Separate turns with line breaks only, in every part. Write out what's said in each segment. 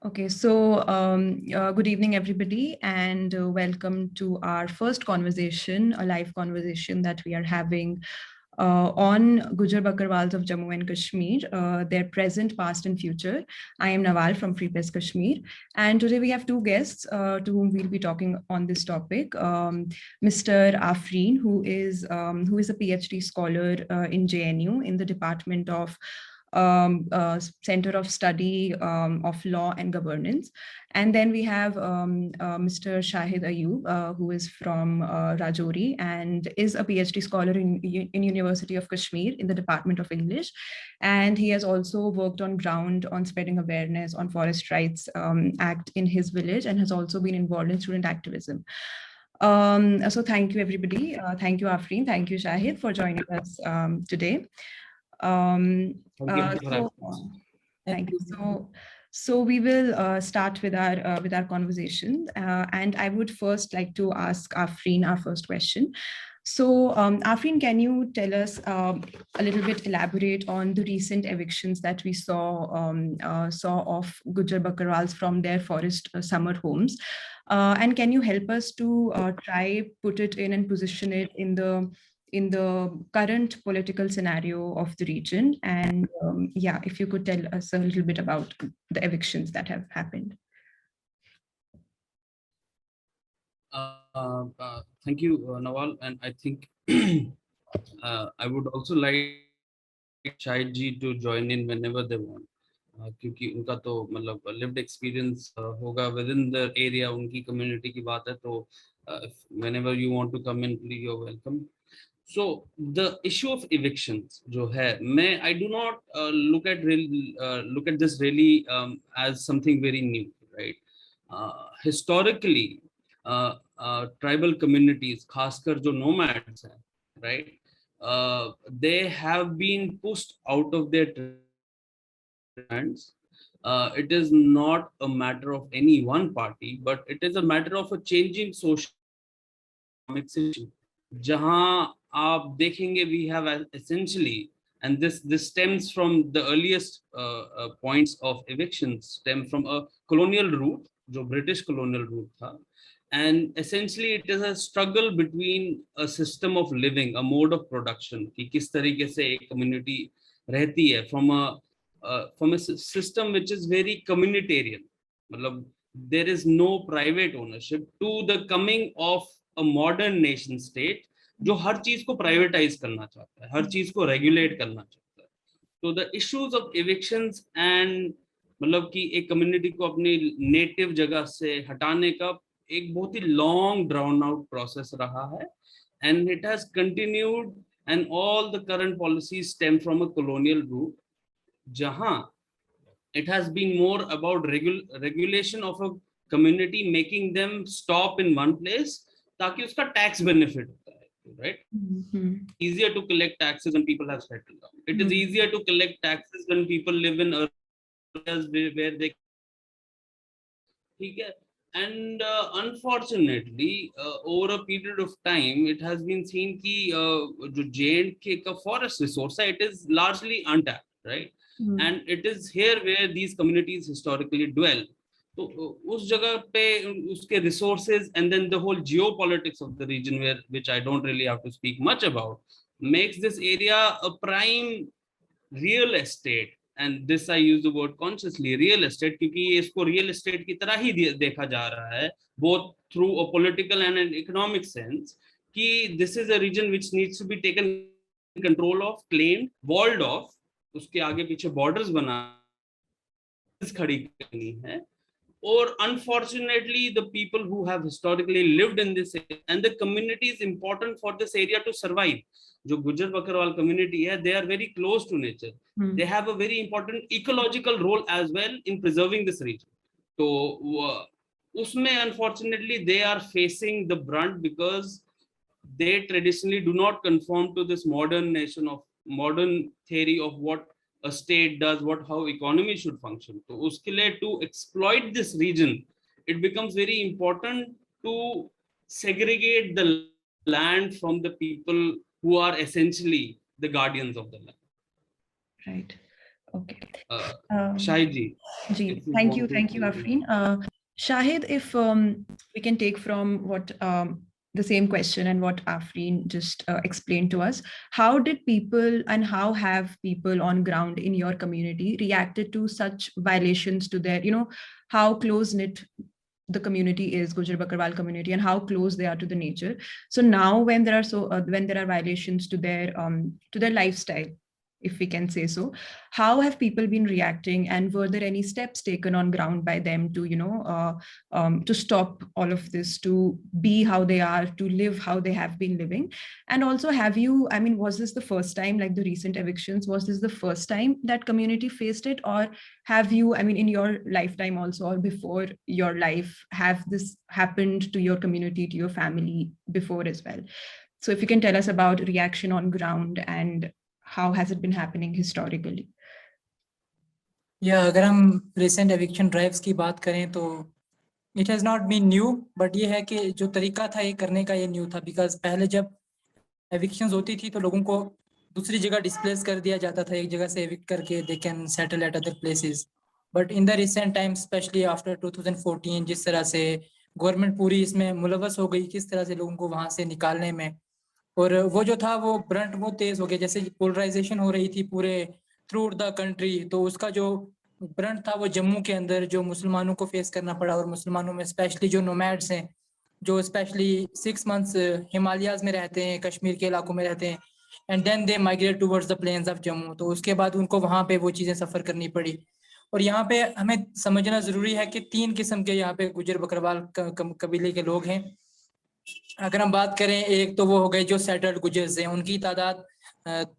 Okay, so good evening, everybody, and welcome to our first conversation, a live conversation that we are having on Gujar Bakarwals of Jammu and Kashmir, their present, past, and future. I am Nawal from Free Press Kashmir, and today we have two guests to whom we'll be talking on this topic. Mr. Afreen, who is a PhD scholar in JNU in the Department of Center of Study of Law and Governance. And then we have Mr. Shahid Ayub, who is from Rajouri and is a PhD scholar in University of Kashmir in the Department of English. And he has also worked on ground on spreading awareness on Forest Rights Act in his village and has also been involved in student activism. So thank you, everybody. Thank you, Afreen. Thank you, Shahid, for joining us today. Thank you. So we will start with our conversation, and I would first like to ask Afreen our first question. So, Afreen, can you tell us a little bit, elaborate on the recent evictions that we saw of Gujar Bakarwals from their forest summer homes, and can you help us to try put it in and position it in the current political scenario of the region? And yeah, if you could tell us a little bit about the evictions that have happened.
Thank you, Nawal. And I think I would also like Shahid ji to join in whenever they want. क्योंकि उनका तो मतलब lived experience होगा within the area, उनकी community की बात है तो whenever you want to come in, please you're welcome. So the issue of evictions जो है, I do not look at this really as something very new, right? Historically, tribal communities, खासकर जो nomads हैं, right? They have been pushed out of their lands. It is not a matter of any one party, but it is a matter of a changing social situation. जहाँ आप देखेंगे, we have essentially, and this stems from the earliest points of evictions, stem from a colonial route, जो British colonial route था. And essentially it is a struggle between a system of living, a mode of production, कि किस तरीके से एक community रहती है from a system which is very communitarian. मतलब there is no private ownership, to the coming of a modern nation state जो हर चीज को प्राइवेटाइज करना चाहता है, हर चीज को रेगुलेट करना चाहता है. तो द इश्यूज ऑफ इविक्शंस एंड मतलब कि एक कम्युनिटी को अपनी नेटिव जगह से हटाने का एक बहुत ही लॉन्ग ड्राउन आउट प्रोसेस रहा है, and it has continued, and all the current policies stem from a colonial root, जहां it has been more about regulation of a community, making them stop in one place ताकि उसका tax benefit होता है, right? Easier to collect taxes when people have settled down. It is easier to collect taxes when people live in areas where they, ठीक है. And unfortunately, over a period of time, it has been seen कि जो J&K का forest resource है, it is largely untapped, right? And it is here where these communities historically dwell. तो उस जगह पे उसके resources and then the whole geopolitics of the region, which I don't really have to speak much about, makes this area a prime real estate. And this I use the word consciously, real estate, क्योंकि इसको real estate की तरह ही देखा जा रहा है, both through a political and an economic sense, कि this is a region which needs to be taken control of, claimed, walled off, उसके आगे पीछे borders बना खड़ी करनी है. Or unfortunately, the people who have historically lived in this area, and the community is important for this area to survive. जो Gujjar Bakarwal community है, they are very close to nature. They have a very important ecological role as well in preserving this region. तो उसमें unfortunately they are facing the brunt because they traditionally do not conform to this modern nation of modern theory of what a state does, how economy should function. So uske liye, to exploit this region, it becomes very important to segregate the land from the people who are essentially the guardians of the land.
Right. Okay.
Shahid ji,
Ji,
if you
thank
want
you,
to.
Afreen. Shahid, if we can take from what the same question and what Afreen just explained to us, how did people and how have people on ground in your community reacted to such violations to their, how close knit the community is, Gujar Bakarwal community, and how close they are to the nature. So now, when there are when there are violations to their lifestyle, if we can say so, how have people been reacting, and were there any steps taken on ground by them to to stop all of this, to be how they are, to live how they have been living? And also, have you, I mean, was this the first time, like the recent evictions, was this the first time that community faced it, or have you, I mean, in your lifetime also, or before your life, have this happened to your community, to your family before as well? So if you can tell us about reaction on ground and how has it been happening historically?
या अगर हम recent eviction drives की बात करें तो it has not been new, but ये है कि जो तरीका था ये करने का ये न्यू था। बिकॉज पहले जब एविक्शंस होती थी तो लोगों को दूसरी जगह डिस्प्लेस कर दिया जाता था, एक जगह से एविक्ट करके they can settle at other places. But in the recent time, specially after 2014, जिस तरह से गवर्नमेंट पूरी इसमें मुलवस हो गई, किस तरह से लोगों को वहाँ से निकालने में, और वो जो था वो ब्रंट बहुत तेज हो गया। जैसे पोलराइजेशन हो रही थी पूरे थ्रू द कंट्री, तो उसका जो ब्रंट था वो जम्मू के अंदर जो मुसलमानों को फेस करना पड़ा। और मुसलमानों में स्पेशली जो नोमैड्स हैं, जो स्पेशली 6 मंथ्स हिमालयाज में रहते हैं, कश्मीर के इलाकों में रहते हैं, and then they migrate towards the plains of Jammu, तो उसके बाद उनको वहाँ पे वो चीज़ें सफ़र करनी पड़ी। और यहाँ पे हमें समझना ज़रूरी है कि 3 किस्म के यहाँ पे गुजर बकरवाल कबीले के लोग हैं। अगर हम बात करें, एक तो वो हो गए जो सेटल्ड गुजर्स हैं, उनकी तादाद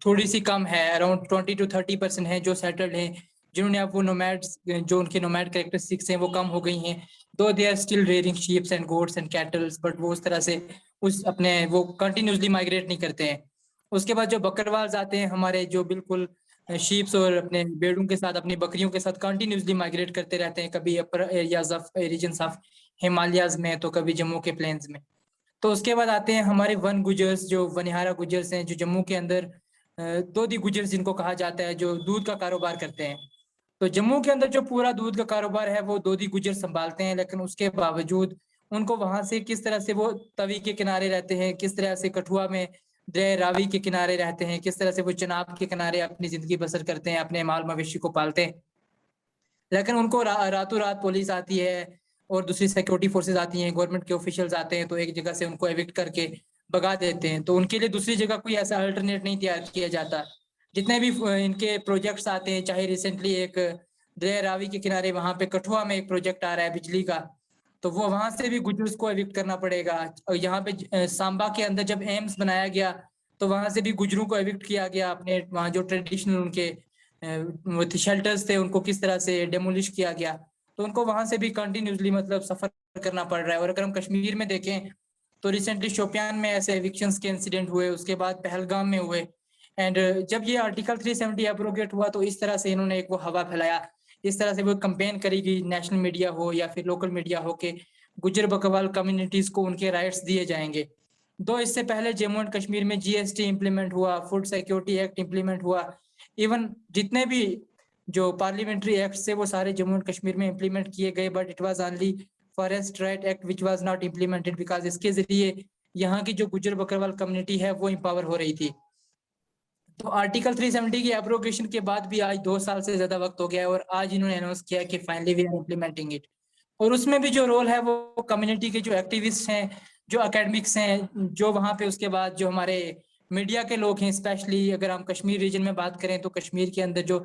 थोड़ी सी कम है, अराउंड 20 to 30% है जो सेटल्ड हैं, जिन्होंने अब वो नोमैड्स, जो उनके नोमैड कैरेक्टरिस्टिक्स हैं वो कम हो गई हैं। Though they are still rearing sheeps and goats and cattles, but वो उस तरह से उस अपने वो कंटिन्यूसली माइग्रेट नहीं करते हैं। उसके बाद जो बकरवाल्स आते हैं हमारे, जो बिल्कुल शीप्स और अपने भेड़ों के साथ, अपनी बकरियों के साथ कंटिन्यूसली माइग्रेट करते रहते हैं, कभी upper areas of regions of Himalayas में, तो कभी जम्मू के प्लेन्स में। तो उसके बाद आते हैं हमारे वन गुजर्स, जो वनिहारा गुजर्स हैं, जो जम्मू के अंदर दोदी गुजर्स जिनको कहा जाता है, जो दूध का कारोबार करते हैं। तो जम्मू के अंदर जो पूरा दूध का कारोबार है वो दोदी गुजर संभालते हैं, लेकिन उसके बावजूद उनको वहां से किस तरह से वो तवी के किनारे रहते हैं, किस तरह से कठुआ में दरिया रावी के किनारे रहते हैं, किस तरह से वो चनाब के किनारे अपनी जिंदगी बसर करते हैं, अपने माल मवेशी को पालते हैं। लेकिन उनको रातों रात पुलिस आती है और दूसरी सिक्योरिटी फोर्सेस आती हैं, गवर्नमेंट के ऑफिशियल्स आते हैं, तो एक जगह से उनको एविक्ट करके भगा देते हैं। तो उनके लिए दूसरी जगह कोई ऐसा अल्टरनेट नहीं तैयार किया जाता। जितने भी इनके प्रोजेक्ट्स आते हैं, चाहे रिसेंटली एक दरिया रावी के किनारे वहां पे कठुआ में एक प्रोजेक्ट आ रहा है बिजली का, तो वो वहां से भी गुजर्स को एविक्ट करना पड़ेगा। और यहाँ पे सांबा के अंदर जब एम्स बनाया गया तो वहां से भी गुजरों को एविक्ट किया गया। अपने वहाँ जो ट्रेडिशनल उनके शेल्टर्स थे उनको किस तरह से डेमोलिश किया गया, तो उनको वहां से भी कंटिन्यूसली मतलब सफर करना पड़ रहा है। और अगर हम कश्मीर में देखें तो रिसेंटली शोपियान में ऐसे एविक्शंस के इंसिडेंट हुए, उसके बाद पहलगाम में हुए। एंड जब ये आर्टिकल 370 एब्रोगेट हुआ तो इस तरह से इन्होंने एक वो हवा फैलाया, इस तरह से वो कंपेन करी गई, नेशनल मीडिया हो या फिर लोकल मीडिया हो, के गुजर बकरवाल कम्युनिटीज को उनके राइट्स दिए जाएंगे। दो इससे पहले जम्मू एंड कश्मीर में जीएसटी इंप्लीमेंट हुआ, फूड सिक्योरिटी एक्ट इंप्लीमेंट हुआ, इवन जितने भी जो पार्लियामेंट्री एक्ट से वो सारे जम्मू एंड कश्मीर में इंप्लीमेंट किए गए, but it was only forest right act which was not implemented, because इसके जरिए यहाँ की जो गुजर बकरवाल कम्युनिटी है वो इंपावर हो रही थी। तो आर्टिकल 370 की एब्रोगेशन के बाद भी आज 2 साल से ज्यादा वक्त हो गया है, और आज इन्होंने अनाउंस किया कि finally we are implementing it. और उसमें भी जो रोल है वो कम्युनिटी के जो एक्टिविस्ट हैं, जो एकेडमिक्स हैं, जो वहाँ पे उसके बाद जो हमारे मीडिया के लोग हैं, स्पेशली अगर हम कश्मीर रीजन में बात करें तो कश्मीर के अंदर जो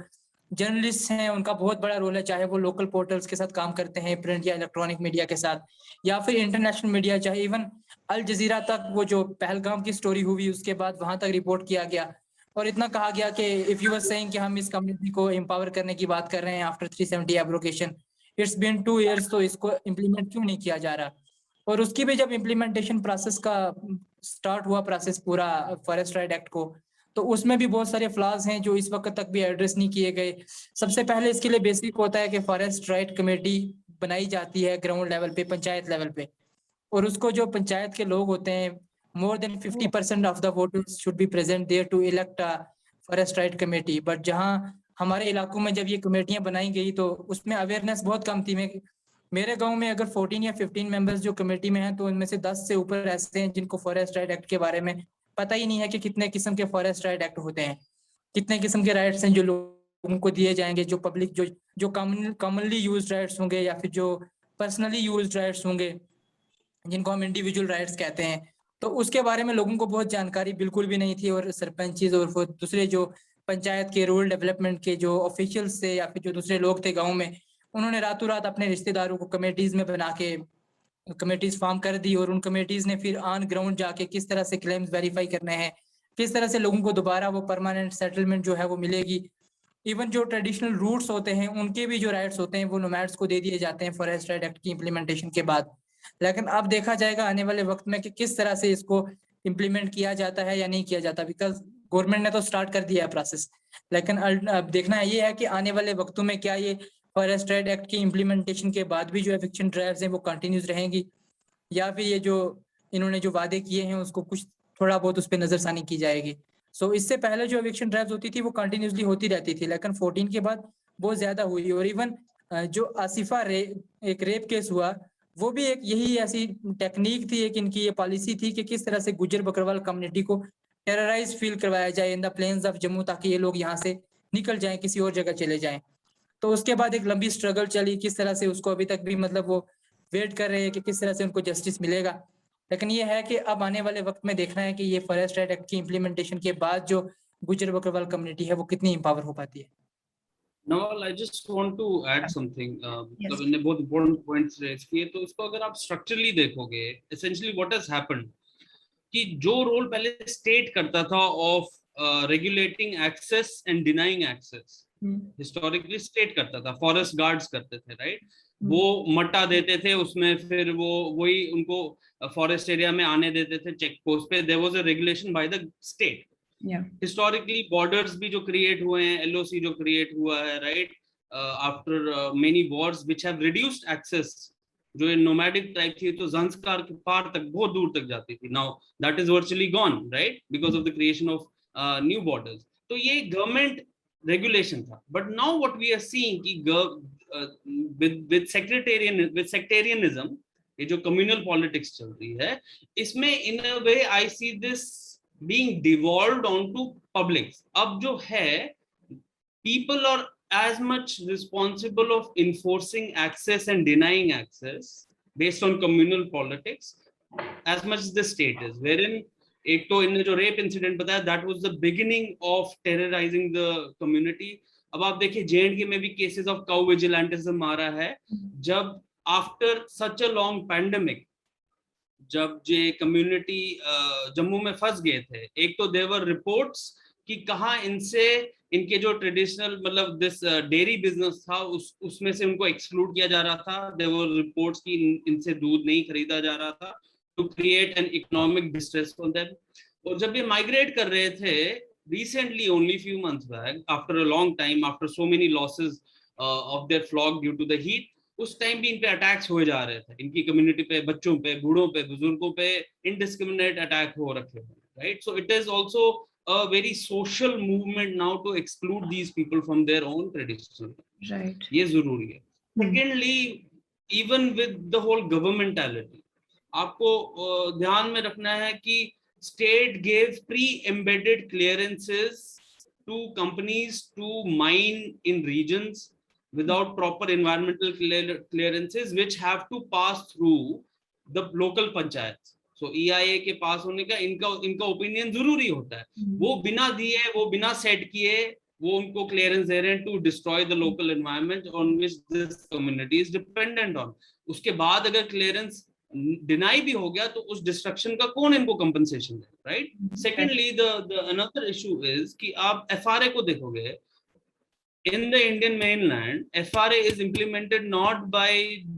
जर्नलिस्ट हैं उनका बहुत बड़ा रोल है, चाहे वो लोकल पोर्टल्स के साथ काम करते हैं, प्रिंट या इलेक्ट्रॉनिक मीडिया के साथ, या फिर इंटरनेशनल मीडिया, चाहे इवन अल जजीरा तक वो जो पहलगाम की स्टोरी हुई उसके बाद वहां तक रिपोर्ट किया गया। और इतना कहा गया कि इफ यू आर सेइंग कि हम इस कम्युनिटी को एम्पावर करने की बात कर रहे हैं after 370 abrogation, it's been 2 years, तो इसको इम्प्लीमेंट क्यों नहीं किया जा रहा। और उसकी भी जब इम्प्लीमेंटेशन प्रोसेस का स्टार्ट हुआ, प्रोसेस पूरा फॉरेस्ट राइट एक्ट को, तो उसमें भी बहुत सारे फ्लॉज हैं जो इस वक्त तक भी एड्रेस नहीं किए गए। सबसे पहले इसके लिए बेसिक होता है कि फॉरेस्ट राइट कमेटी बनाई जाती है ग्राउंड लेवल पे, पंचायत लेवल पे, और उसको जो पंचायत के लोग होते हैं, more than 50% of the voters should be present there to elect a forest right committee। But जहाँ हमारे इलाकों में जब ये कमेटियां बनाई गई तो उसमें अवेयरनेस बहुत कम थी। मेरे गांव में अगर 14 या 15 मेंबर्स जो कमेटी में हैं तो उनमें से 10 से ऊपर ऐसे हैं जिनको फॉरेस्ट राइट एक्ट के बारे में पता ही नहीं है कि कितने किस्म के फॉरेस्ट राइट एक्ट होते हैं, कितने किस्म के राइट्स हैं जो लोगों को दिए जाएंगे, जो पब्लिक जो कॉमनली यूज्ड राइट्स होंगे या फिर जो पर्सनली यूज्ड राइट्स होंगे जिनको हम इंडिविजुअल राइट्स कहते हैं। तो उसके बारे में लोगों को बहुत जानकारी बिल्कुल भी नहीं थी और सरपंचीज और दूसरे जो पंचायत के रूरल डेवलपमेंट के जो ऑफिशियल्स थे या फिर जो दूसरे लोग थे गाँव में, उन्होंने रातों रात अपने रिश्तेदारों को कमेटीज में बना के कमेटीज फॉर्म कर दी और उन कमेटीज ने फिर ऑन ग्राउंड जाके किस तरह से क्लेम्स वेरीफाई करने हैं, किस तरह से लोगों को दोबारा वो परमानेंट सेटलमेंट जो है वो मिलेगी। इवन जो ट्रेडिशनल रूट्स होते हैं उनके भी जो राइट्स होते हैं वो नोमैड्स को दे दिए जाते हैं फॉरेस्ट राइट एक्ट की इम्प्लीमेंटेशन के बाद। लेकिन अब देखा जाएगा आने वाले वक्त में कि किस तरह से इसको इम्प्लीमेंट किया जाता है या नहीं किया जाता, बिकॉज गवर्नमेंट ने तो स्टार्ट कर दिया है प्रोसेस, लेकिन अब देखना ये है कि आने वाले वक्तों में क्या ये फॉरेस्ट राइट एक्ट की इम्प्लीमेंटेशन के बाद भी जो एविक्शन ड्राइव्स हैं वो कंटिन्यूज रहेंगी या फिर ये जो इन्होंने जो वादे किए हैं उसको कुछ थोड़ा बहुत उस पर नजरसानी की जाएगी। सो इससे पहले जो एविक्शन ड्राइव्स होती थी वो कंटिन्यूसली होती रहती थी, लेकिन 14 के बाद बहुत ज्यादा हुई। और इवन जो आसिफा एक रेप केस हुआ वो भी एक यही ऐसी टेक्निक थी, एक इनकी ये पॉलिसी थी कि किस तरह से गुज्जर बकरवाल कम्युनिटी को टेरराइज फील करवाया जाए in the plains of Jammu, ताकि ये लोग यहाँ से निकल जाएं, किसी और जगह चले जाएं। तो उसके बाद एक लंबी स्ट्रगल चली, किस तरह से उसको अभी तक भी मतलब वो वेट कर रहे हैं कि किस तरह से उनको जस्टिस मिलेगा। लेकिन ये है कि अब आने वाले वक्त में देखना है कि ये फॉरेस्ट राइट एक्ट की इम्प्लीमेंटेशन के बाद जो गुज्जर बकरवाल कम्युनिटी है वो कितनी एम्पावर हो पाती है।
Nawal, I just want to add something.
Yes.
मतलब इन्हें बहुत important points raise किए, तो इसको अगर आप structurally देखोगे, essentially what has happened कि जो रोल पहले स्टेट करता था of regulating access and denying access, historically state करता था, फॉरेस्ट गार्ड्स करते थे, राइट? वो मट्टा देते थे, उसमें फिर वो वही उनको फॉरेस्ट एरिया में आने देते थे चेक पोस्ट पे। There was a regulation by the state. Historically borders भी जो क्रिएट हुए हैं, एलओसी जो क्रिएट हुआ है, right, after many wars which have reduced access. जो नोमैडिक टाइप थी तो ज़ंस्कार के पार तक बहुत दूर तक जाती थी, now that is virtually gone, right, because of the creation of new borders. तो ये गवर्नमेंट रेगुलेशन था। But now what we are seeing कि विद सेक्टेरियनिज्म, ये जो कम्युनल पॉलिटिक्स चल रही है, इसमें in a way I see this being devolved onto public. अब जो है people are as much responsible of enforcing access and denying access based on communal politics as much as the state is, wherein एक तो इन्होंने जो rape incident बताया, that was the beginning of terrorizing the community. अब आप देखिए J&K में भी cases of cow vigilantism आ रहा है, जब after such a long pandemic, जब ये कम्युनिटी जम्मू में फंस गए थे, एक तो there were reports कि कहाँ इनसे इनके जो ट्रेडिशनल मतलब दिस डेयरी बिजनेस था उसमें से उनको एक्सक्लूड किया जा रहा था। देयर वर रिपोर्ट्स कि इनसे दूध नहीं खरीदा जा रहा था, to create an economic distress for them. और जब ये माइग्रेट कर रहे थे recently, only few months back, after a long time, after so many losses of their flock due to the heat, उस टाइम भी इन पे अटैक्स हो जा रहे थे, इनकी कम्युनिटी पे, बच्चों पे, बूढ़ों पे, बुजुर्गों पे इनडिस्क्रिमिनेट अटैक हो रखे हैं, right? So it is also a very social movement now to exclude these people from their own tradition.
Right.
ये जरूरी है। Secondly, even with the whole governmentality, आपको ध्यान में रखना है कि state gave pre-embedded clearances to companies to mine in regions without proper environmental clearances, which have to pass through the local panchayats. So EIA के पास होने का इनका ओपिनियन जरूरी होता है। वो बिना दिए, वो बिना सेट किए, वो उनको क्लियरेंस दे रहे हैं to destroy the local environment on which this community is dependent on. उसके बाद अगर क्लियरेंस डिनाई भी हो गया तो उस डिस्ट्रक्शन का कौन इनको compensation they, right? Secondly the another issue is कि आप FRA को देखोगे, in the Indian mainland, FRA is implemented not by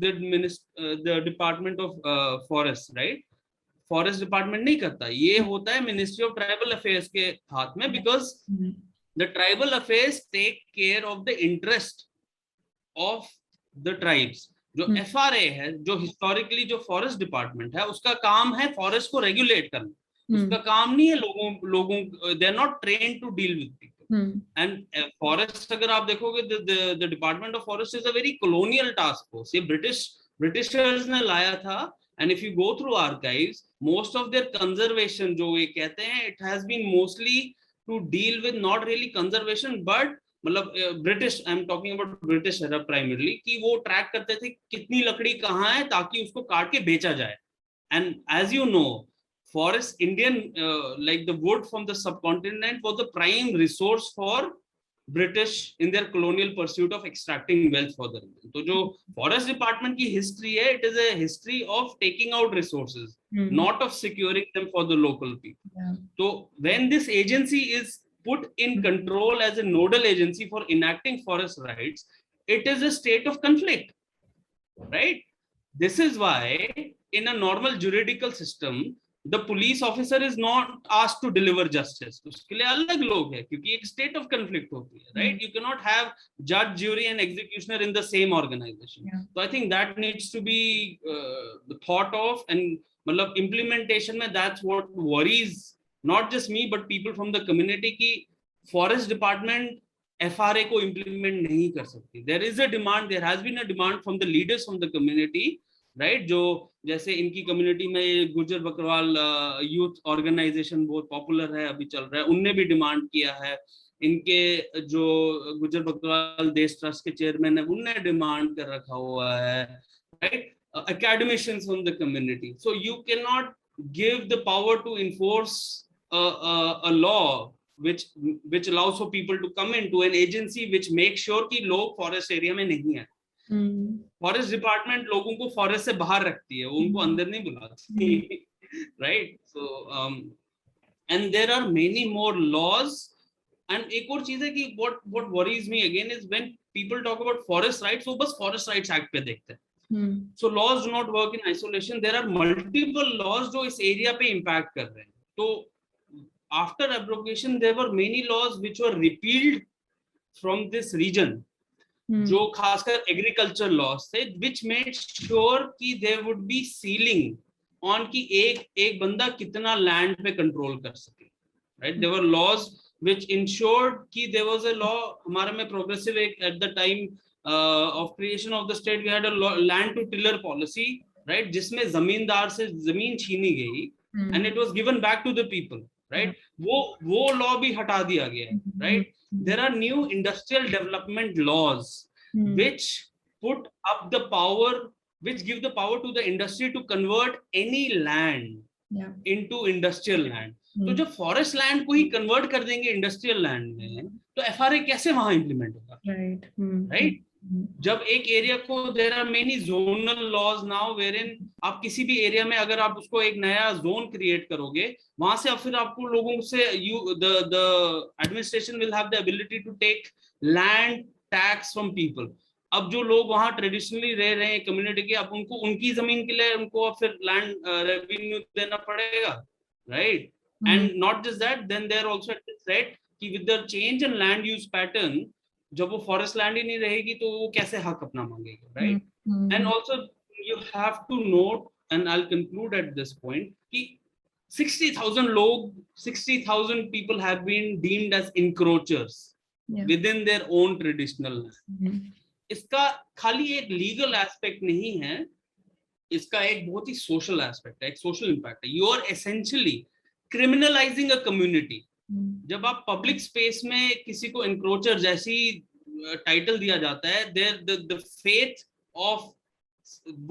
the Department of Forest, right? Forest department नहीं करता, ये होता है मिनिस्ट्री ऑफ ट्राइबल अफेयर्स के हाथ में, because the tribal affairs take care of the interest of the tribes. जो FRA है, जो हिस्टोरिकली जो फॉरेस्ट डिपार्टमेंट है, उसका काम है फॉरेस्ट को रेगुलेट करना, उसका काम नहीं है लोगों they are not trained to deal with people, And forest अगर आप देखोगे, the Department of Forest is a very colonial task force. ये Britishers ने लाया था. And if you go through archives, most of their conservation जो ये कहते हैं, it has been mostly to deal with not really conservation, but मतलब British, I'm talking about British era primarily, कि वो ट्रैक करते थे कितनी लकड़ी कहाँ है ताकि उसको काट के बेचा जाए. And as you know, forest Indian like the wood from the subcontinent was the prime resource for British in their colonial pursuit of extracting wealth for the region. तो जो forest department की history है, it is a history of taking out resources, not of securing them for the local people.
Yeah.
So when this agency is put in control as a nodal agency for enacting forest rights, it is a state of conflict, right? This is why in a normal juridical system, the police officer is not asked to deliver justice. उसके लिए अलग लोग हैं क्योंकि एक state of conflict होती है, right? You cannot have judge, jury and executioner in the same organization.
Yeah.
So I think that needs to be thought of, and मतलब implementation में that's what worries not just me but people from the community कि forest department FRA को implement नहीं कर सकती. There is a demand, there has been a demand from the leaders from the community, right? जो जैसे इनकी community में Gujjar Bakarwal youth organisation बहुत पॉपुलर है, अभी चल रहा है, उनने भी डिमांड किया है. इनके जो गुज्जर बकरवाल देश ट्रस्ट के चेयरमैन है, उनने डिमांड कर रखा हुआ है, right? academicians from the community. So you cannot give the power to enforce a law which allows for people to come into an agency which makes sure कि लोग forest area में नहीं है. Forest department लोगों को forest से बाहर रखती है, उनको अंदर नहीं बुलाती, right? So and there are many more laws. And एक और चीज है कि what worries me again is when people talk about forest rights, वो बस forest rights act पे देखते हैं. So laws do not work in isolation. There are multiple laws जो इस area पे impact कर रहे हैं. तो after abrogation, there were many laws which were repealed from this region. जो खासकर agriculture laws थे, which made sure कि there would be ceiling on कि एक बंदा कितना land पे control कर सके. Right? There were laws which ensured कि there was a law. हमारे में progressive at the time of creation of the state, we had a land to tiller policy, right? जिसमें जमींदार से जमीन छीनी गई, and it was given back to the people, right? वो law भी हटा दिया गया, right? There are new industrial development laws which put up the power, which give the power to the industry to convert any land into industrial land. तो जब forest land को ही convert कर देंगे industrial land में, तो FRA कैसे वहाँ implement होगा? Right? जब एक एरिया को there are many zonal laws now wherein आप किसी भी एरिया में अगर आप उसको एक नया जोन क्रिएट करोगे, वहां से फिर आपको लोगों से the administration will have the ability to take land tax from people. अब जो लोग वहां ट्रेडिशनली रह रहे हैं कम्युनिटी के, अब उनको उनकी जमीन के लिए उनको फिर लैंड रेवेन्यू देना पड़ेगा, right? And not just that, then there also at the threat कि with the change in land use pattern, जब वो फॉरेस्ट लैंड ही नहीं रहेगी तो वो कैसे हक अपना मांगेगा, right? And also you have to note, and I will conclude at this point, कि 60,000 लोग, 60,000 people have been deemed as encroachers within their own traditional land. इसका खाली एक लीगल एस्पेक्ट नहीं है, इसका एक बहुत ही सोशल एस्पेक्ट है, एक सोशल इम्पैक्ट है. You are essentially criminalising a community. जब आप पब्लिक स्पेस में किसी को एनक्रोचर जैसी टाइटल दिया जाता है, there the faith of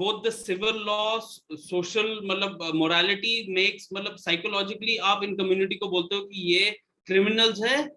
both the civil laws, social मतलब morality makes, मतलब psychologically आप इन community को बोलते हो कि ये criminals है,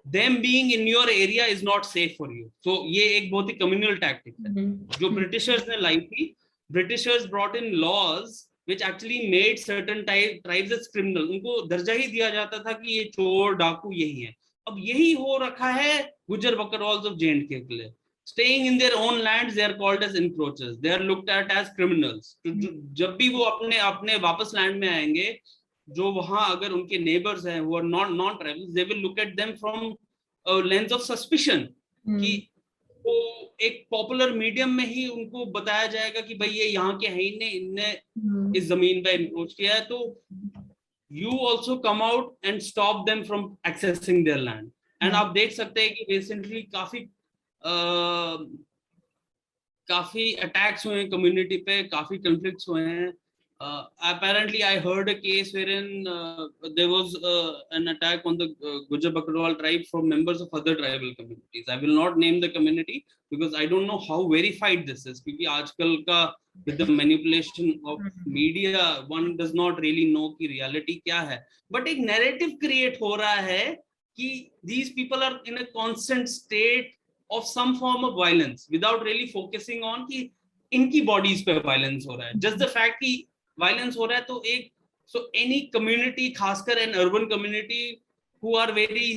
them being in your area is not safe for you. So ये एक बहुत ही communal tactic है जो Britishers ने लाई थी. Britishers brought in laws which actually made certain tribes as criminal. उनको दर्जा ही दिया जाता था कि ये चोर डाकू यही है. अब यही हो रखा है गुज्जर बकरवाल्स ऑफ J&K के लिए. Staying in their own lands, they are called as encroachers. They are looked at as criminals. जब भी वो अपने वापस लैंड में आएंगे, जो वहां अगर उनके नेबर्स हैं who are non-tribals, they will look at them from a lens of suspicion. कि वो एक पॉपुलर मीडियम में ही उनको बताया जाएगा कि भाई ये यहाँ के हैं, इनने इस जमीन पे एनक्रोच किया है, तो you also come out and stop them from accessing their land. And आप देख सकते हैं कि रिसेंटली काफी अटैक्स हुए हैं कम्युनिटी पे, काफी कॉन्फ्लिक्ट्स हुए हैं. Apparently, I heard a case wherein there was an attack on the Gujar Bakarwal tribe from members of other tribal communities. I will not name the community because I don't know how verified this is. क्योंकि आजकल का with the manipulation of media, one does not really know कि reality क्या है. But एक narrative create हो रहा है कि these people are in a constant state of some form of violence without really focusing on कि इनकी bodies पे violence हो रहा है. Just the fact कि वायलेंस हो रहा है तो एक सो एनी कम्युनिटी, खासकर an urban community who are very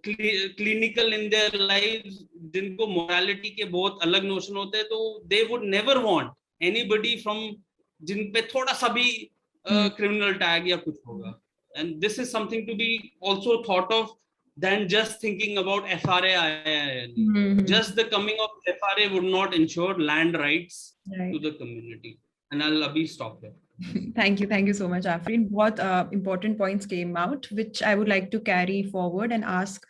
clinical in their lives, जिनको मोरालिटी के बहुत अलग नोशन होते हैं, तो they would never want anybody from जिन पे थोड़ा सा भी क्रिमिनल टैग या कुछ होगा. And this is something to be also thought of than just thinking about FRA. Just the coming of FRA would not ensure land rights to the community. And I'll stop there.
Thank you so much, Afreen. What important points came out, which I would like to carry forward and ask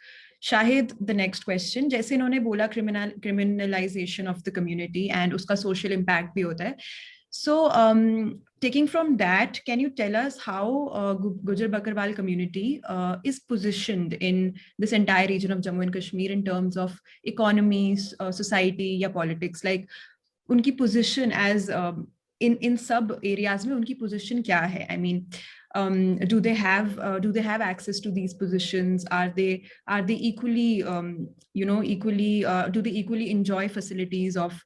Shahid the next question. जैसे इन्होंने बोला criminalization of the community and उसका social impact भी होता है. So taking from that, can you tell us how Gujar Bakarwal community is positioned in this entire region of Jammu and Kashmir in terms of economies, society या politics? Like उनकी position as in sub areas में उनकी position क्या है? I mean, do they have access to these positions? Are they equally do they equally enjoy facilities of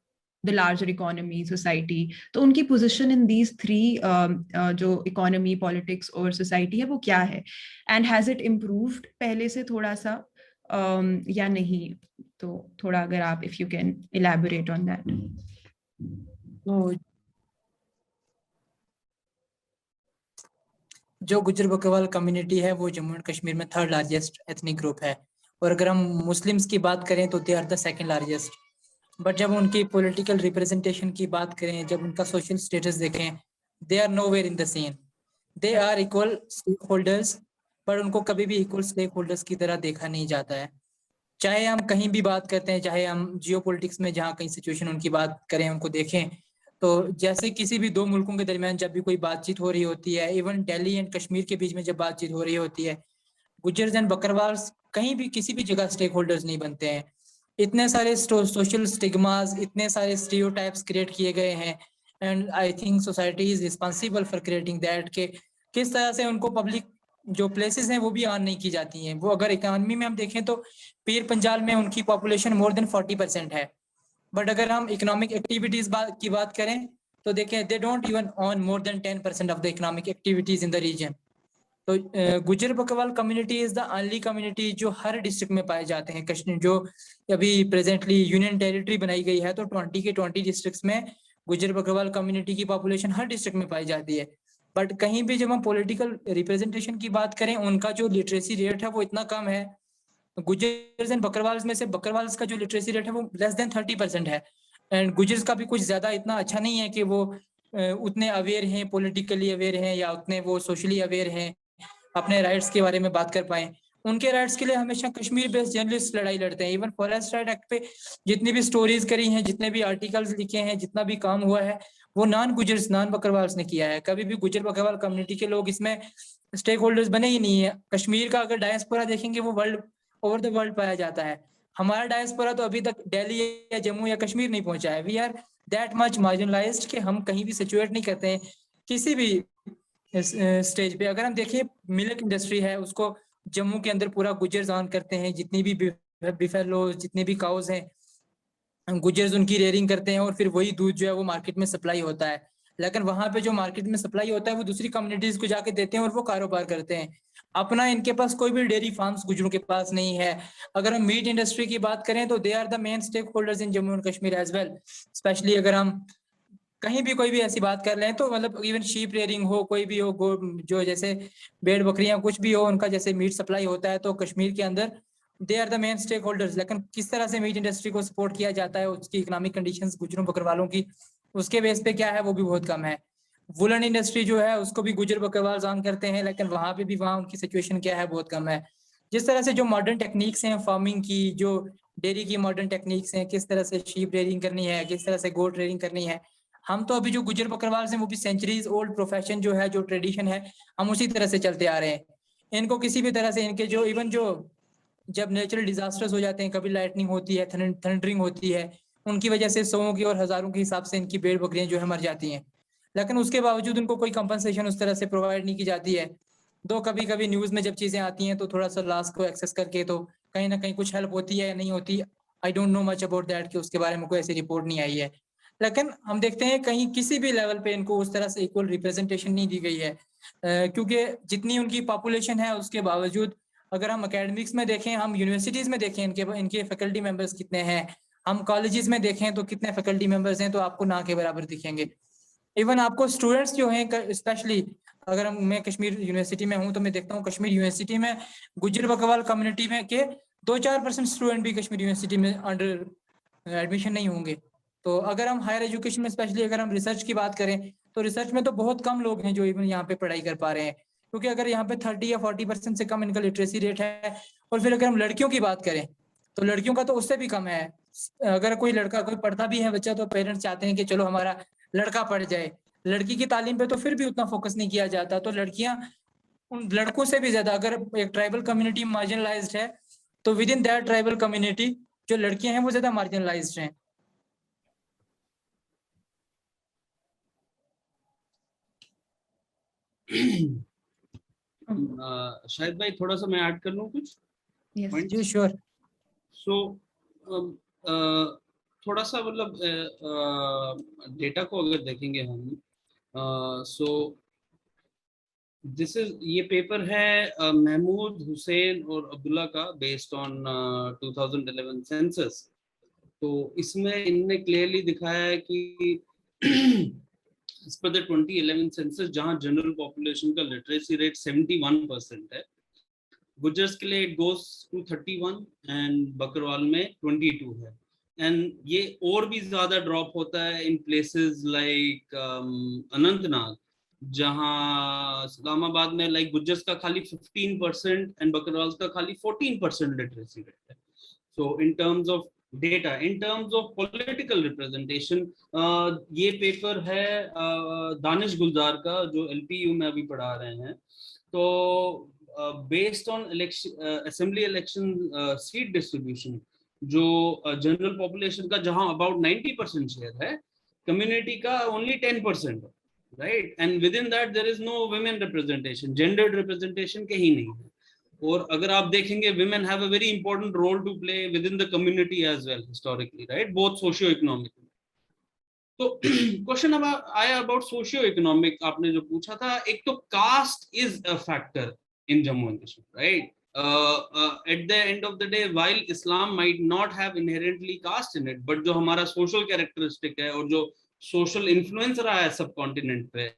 the larger economy, society? तो उनकी position in these three जो economy, politics और society है वो क्या है? And has it improved पहले से थोड़ा सा या नहीं? तो थोड़ा अगर आप if you can elaborate on that.
जो गुजर बकरवाल कम्युनिटी है वो जम्मू एंड कश्मीर में 3rd लार्जेस्ट एथनिक ग्रुप है, और अगर हम मुस्लिम्स की बात करें तो they are the 2nd largest. But जब उनकी पॉलिटिकल रिप्रेजेंटेशन की बात करें, जब उनका सोशल स्टेटस देखें, they are nowhere in the same. They are equal stakeholders, पर उनको कभी भी इक्वल स्टेक होल्डर्स की तरह देखा नहीं जाता है. चाहे हम कहीं भी बात करते हैं, चाहे हम जियो पॉलिटिक्स में जहाँ कहीं सिचुएशन उनकी बात करें, उनको देखें, तो जैसे किसी भी दो मुल्कों के दरमियान जब भी कोई बातचीत हो रही होती है, इवन दिल्ली एंड कश्मीर के बीच में जब बातचीत हो रही होती है, गुजर्स एंड बकरवाल्स कहीं भी किसी भी जगह स्टेक होल्डर्स नहीं बनते हैं. इतने सारे सोशल स्टिग्मास, इतने सारे स्टीरियोटाइप्स क्रिएट किए गए हैं, and I think society is responsible for creating that के किस तरह से उनको पब्लिक जो प्लेसेस हैं वो भी ऑन नहीं की जाती हैं. वो अगर इकोनॉमी में हम देखें तो पीर पंजाल में उनकी पॉपुलेशन मोर देन 40% है, बट अगर हम इकोनॉमिक एक्टिविटीज की बात करें तो देखें they don't even own more than 10% of the economic activities in the region. तो Gujar Bakarwal community is the only community जो हर डिस्ट्रिक्ट में पाए जाते हैं. कश्मीर जो अभी प्रेजेंटली यूनियन टेरिटरी बनाई गई है, तो 20 के 20 डिस्ट्रिक्ट्स में गुजर बकरवाल कम्युनिटी की पॉपुलेशन हर डिस्ट्रिक्ट में पाई जाती है. बट कहीं भी जब हम पॉलिटिकल रिप्रेजेंटेशन की बात करें, उनका जो लिटरेसी रेट है वो इतना कम है. गुजर्स एंड बकरवाल्स में से बकरवाल्स का जो लिटरेसी रेट है वो लेस देन 30% है, एंड गुजर्स का भी कुछ ज्यादा इतना अच्छा नहीं है कि वो उतने अवेयर हैं, पॉलिटिकली अवेयर हैं, या उतने वो सोशली अवेयर हैं, अपने राइट्स के बारे में बात कर पाए. उनके राइट्स के लिए हमेशा कश्मीर बेस्ड जर्नलिस्ट लड़ाई लड़ते हैं. इवन फॉरेस्ट राइट एक्ट पे जितनी भी स्टोरीज करी हैं, जितने भी आर्टिकल्स लिखे हैं, जितना भी काम हुआ है, वो नॉन गुजर्स, नॉन बकरवाल्स ने किया है. कभी भी गुजर बकरवाल कम्युनिटी के लोग इसमें स्टेक होल्डर्स बने ही नहीं है. कश्मीर का अगर डायस्पोरा देखेंगे वो वर्ल्ड ओवर द वर्ल्ड पाया जाता है. हमारा डायस्पोरा तो अभी तक दिल्ली या जम्मू या कश्मीर नहीं पहुंचा है. We are that much marginalized कि हम कहीं भी सिचुएट नहीं करते हैं किसी भी स्टेज पे. अगर हम देखें मिल्क इंडस्ट्री है, उसको जम्मू के अंदर पूरा गुजर्स ऑन करते हैं. जितनी भी बिफेलो, जितने भी काउज हैं, गुजर्स उनकी रेयरिंग करते हैं, और फिर वही दूध जो है वो मार्केट में सप्लाई होता है. लेकिन वहां पे जो मार्केट में सप्लाई होता है वो दूसरी कम्युनिटीज को जाके देते हैं और वो कारोबार करते हैं. अपना इनके पास कोई भी डेयरी फार्म्स गुजरों के पास नहीं है. अगर हम मीट इंडस्ट्री की बात करें तो they are the main stake holders in Jammu and Kashmir as well. Specially अगर हम कहीं भी कोई भी ऐसी बात कर लें तो मतलब इवन शीप रेयरिंग हो, कोई भी हो, जो जैसे भेड़ बकरियां कुछ भी हो, उनका जैसे मीट सप्लाई होता है तो कश्मीर के अंदर they are the main stake holders. लेकिन किस तरह से मीट इंडस्ट्री को सपोर्ट किया जाता है, उसकी इकोनॉमिक कंडीशंस गुजरों बकरवालों की उसके बेस पे क्या है वो भी बहुत कम है. वुलन इंडस्ट्री जो है उसको भी गुजर बकरवाल ऑन करते हैं, लेकिन वहां पे भी वहां उनकी सिचुएशन क्या है बहुत कम है. जिस तरह से जो मॉडर्न टेक्निक्स हैं फार्मिंग की, जो डेयरी की मॉडर्न टेक्निक्स हैं, किस तरह से शीप रेयरिंग करनी है, किस तरह से गोट रेयरिंग करनी है, हम तो अभी जो गुजर बकरवाल से वो भी सेंचुरीज ओल्ड प्रोफेशन जो है, जो ट्रेडिशन है, हम उसी तरह से चलते आ रहे हैं। इनको किसी भी तरह से इनके जो इवन जो जब नेचुरल डिजास्टर्स हो जाते हैं, कभी लाइटनिंग होती है, थंडरिंग होती है, उनकी वजह से सौों की और हजारों के हिसाब से इनकी भेड़ बकरियां जो है मर जाती हैं, लेकिन उसके बावजूद उनको कोई कंपनसेशन उस तरह से प्रोवाइड नहीं की जाती है। दो कभी कभी न्यूज में जब चीजें आती हैं तो थोड़ा सा लॉस को एक्सेस करके तो कहीं ना कहीं कुछ हेल्प होती है या नहीं होती, I don't know much about that, कि उसके बारे में कोई ऐसी रिपोर्ट नहीं आई है। लेकिन हम देखते हैं कहीं किसी भी लेवल पे इनको उस तरह से इक्वल रिप्रेजेंटेशन नहीं दी गई है, क्योंकि जितनी उनकी पॉपुलेशन है उसके बावजूद अगर हम एकेडमिक्स में देखें, हम यूनिवर्सिटीज में देखें इनके फैकल्टी मेंबर्स कितने हैं, हम कॉलेजेस में देखें तो कितने फैकल्टी मेंबर्स हैं, तो आपको ना के बराबर दिखेंगे। इवन आपको स्टूडेंट्स जो हैं, स्पेशली अगर मैं कश्मीर यूनिवर्सिटी में हूं तो मैं देखता हूं कश्मीर यूनिवर्सिटी में गुजर बकरवाल कम्युनिटी में के 2-4% स्टूडेंट भी कश्मीर यूनिवर्सिटी में अंडर एडमिशन नहीं होंगे। तो अगर हम हायर एजुकेशन में स्पेशली अगर हम रिसर्च की बात करें तो रिसर्च में तो बहुत कम लोग हैं जो इवन यहाँ पे पढ़ाई कर पा रहे हैं, क्योंकि अगर यहाँ पे 30 या 40% से कम इनका लिटरेसी रेट है। और फिर अगर हम लड़कियों की बात करें तो लड़कियों का तो उससे भी कम है। अगर कोई लड़का कोई पढ़ता भी है बच्चा तो पेरेंट्स चाहते हैं कि चलो हमारा लड़का पढ़ जाए, लड़की की तालीम पे तो फिर भी उतना फोकस नहीं किया जाता। तो लड़कियां उन लड़कों से भी ज्यादा, अगर एक ट्राइबल कम्युनिटी मार्जिनलाइज्ड है तो with in that tribal community जो लड़कियां हैं वो ज्यादा मार्जिनलाइज्ड हैं।
शायद भाई थोड़ा सा मैं ऐड कर लूं कुछ
Yes.
जी श्योर।
सो थोड़ा सा मतलब डेटा को अगर देखेंगे हम, सो ये पेपर है महमूद हुसैन और अब्दुल्ला का, बेस्ड ऑन 2011 सेंसस। तो इसमें इनने क्लियरली दिखाया है कि as per the 2011 सेंसस, जहां जनरल पॉपुलेशन का लिटरेसी रेट 71% है, गुजर्स के लिए it goes to 31 and Bakarwal में 22 है। एंड ये और भी ज्यादा ड्रॉप होता है इन प्लेसेस लाइक अनंतनाग, जहां इस्लामाबाद में लाइक गुजर्स का खाली 15% एंड बकरवाल का खाली 14% लिटरेसी रेट है। So in terms of data, in terms of political representation, ये पेपर है दानिश गुलजार का, जो LPU में अभी पढ़ा रहे हैं। तो based on assembly election seat distribution, जो जनरल पॉपुलेशन का जहां अबाउट 90% शेयर है, कम्युनिटी का ओनली 10% है, right? And within that there is no women representation, gendered representation कहीं नहीं है। और अगर आप देखेंगे, women have a very important role to play within the community as well historically, right? both socio-economic. तो क्वेश्चन अब आया अबाउट सोशियो इकोनॉमिक, आपने जो पूछा था। एक तो caste is a factor in Jammu and Kashmir, right? At the end of the day, while Islam might not have inherently caste in it, but जो हमारा सोशल कैरेक्टरिस्टिक है और जो सोशल इन्फ्लुएंस रहा है सब कॉन्टिनेंट पे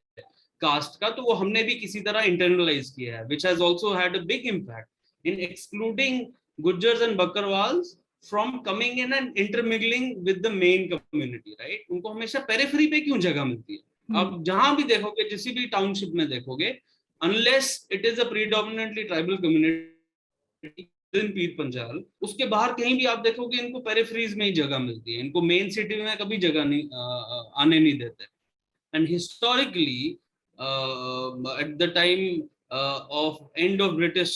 कास्ट का, तो वो हमने भी किसी तरह इंटरनलाइज किया है, which has also had a big impact in excluding Gujars and Bakarwals from coming in and intermingling with the main community, right? उनको हमेशा पेरिफेरी पे क्यों जगह मिलती है? अब जहां भी देखोगे, जिस भी टाउनशिप में देखोगे, unless it is a predominantly tribal community in Pir Panjal, उसके बाहर कहीं भी आप देखोगे इनको पेरिफेरीज में ही जगह मिलती है, इनको मेन सिटी में कभी जगह नहीं आने नहीं देते। And historically, at the time of end of British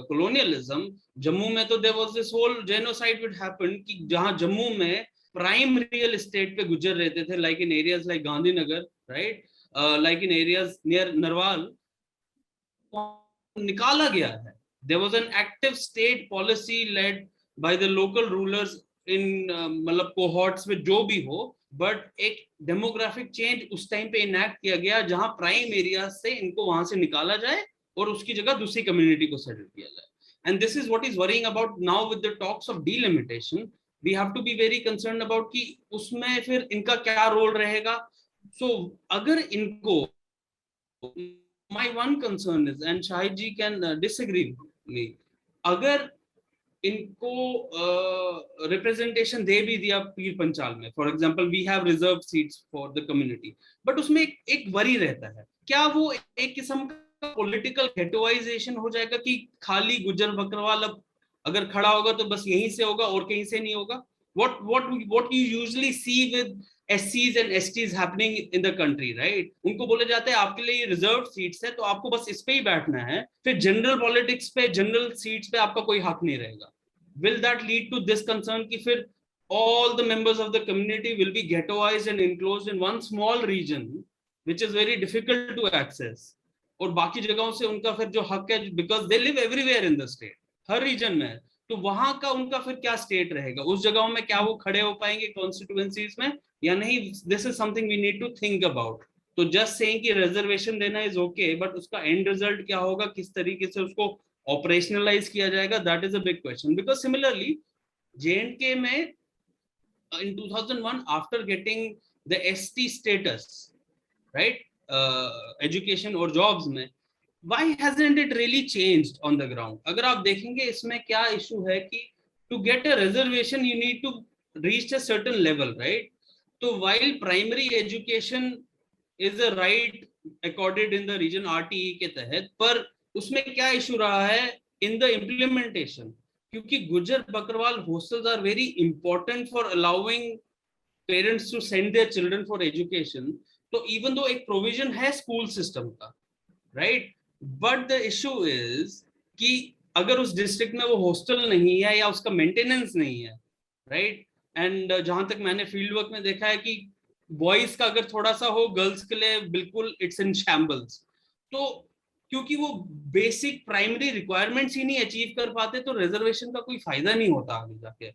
colonialism, Jammu में तो there was this whole genocide which happened कि जहाँ जम्मू में prime real estate पे गुजर रहते थे, like in areas like Gandhinagar, right? Like in areas near Narwal, निकाला गया है। There was an active state policy led by the local rulers in मतलब cohorts में जो भी हो, बट एक डेमोग्राफिक चेंज उस टाइम पे इनैक्ट किया गया जहां प्राइम एरिया से इनको वहां से निकाला जाए और उसकी जगह दूसरी कम्युनिटी को सेटल किया जाए। And this is what is worrying about now with the talks of delimitation. We have to be very concerned about कि उसमें फिर इनका क्या रोल रहेगा। सो अगर इनको, my one concern is, and Shahid ji can disagree with me, अगर इनको रिप्रेजेंटेशन दे भी दिया पीर पंचाल में, for example we have reserve seats for the community, but उसमें एक वरी रहता है, क्या वो एक किस्म पॉलिटिकल गेटोइजेशन हो जाएगा कि खाली गुज्जर बकरवाल अब अगर खड़ा होगा तो बस यहीं से होगा और कहीं से नहीं होगा. What you usually see with SCs and STs happening in the country, right? उनको बोले जाते हैं आपके लिए ये रिजर्व सीट्स है तो आपको बस इस पे ही बैठना है, फिर जनरल पॉलिटिक्स पे, जनरल सीट्स पे आपका कोई हक नहीं रहेगा. Will that lead to this concern कि फिर all the members of the community will be ghettoized and enclosed in one small region which is very difficult to access, और बाकी जगहों से उनका फिर जो हक है, because they live everywhere in the state, हर रीजन में, तो वहां का उनका फिर क्या स्टेट रहेगा, उस जगहों में क्या वो खड़े हो पाएंगे कॉन्स्टिट्यूएंसीज में या नहीं. This is something we need to think about. तो जस्ट सेइंग कि रिजर्वेशन देना इज ओके, बट उसका एंड रिजल्ट क्या होगा, किस तरीके से उसको ऑपरेशनलाइज किया जाएगा, that is a big question. Because similarly J&K में in 2001 after getting the ST status, right, education और jobs में, why hasn't it really changed on the ground? अगर आप देखेंगे इसमें क्या issue है कि to get a reservation you need to reach a certain level, right? तो while primary education is a right accorded in the region RTE के तहत, पर उसमें क्या issue रहा है in the implementation, क्योंकि Gujjar Bakarwal hostels are very important for allowing parents to send their children for education. तो even though एक provision है school system का, right, but the issue is कि अगर उस district में वो hostel नहीं है या उसका maintenance नहीं है, right, and जहां तक मैंने field work में देखा है कि boys का अगर थोड़ा सा हो, girls के लिए बिल्कुल it's in shambles. तो क्योंकि वो बेसिक प्राइमरी रिक्वायरमेंट्स ही नहीं अचीव कर पाते तो रिजर्वेशन का कोई फायदा नहीं होता आगे जाके.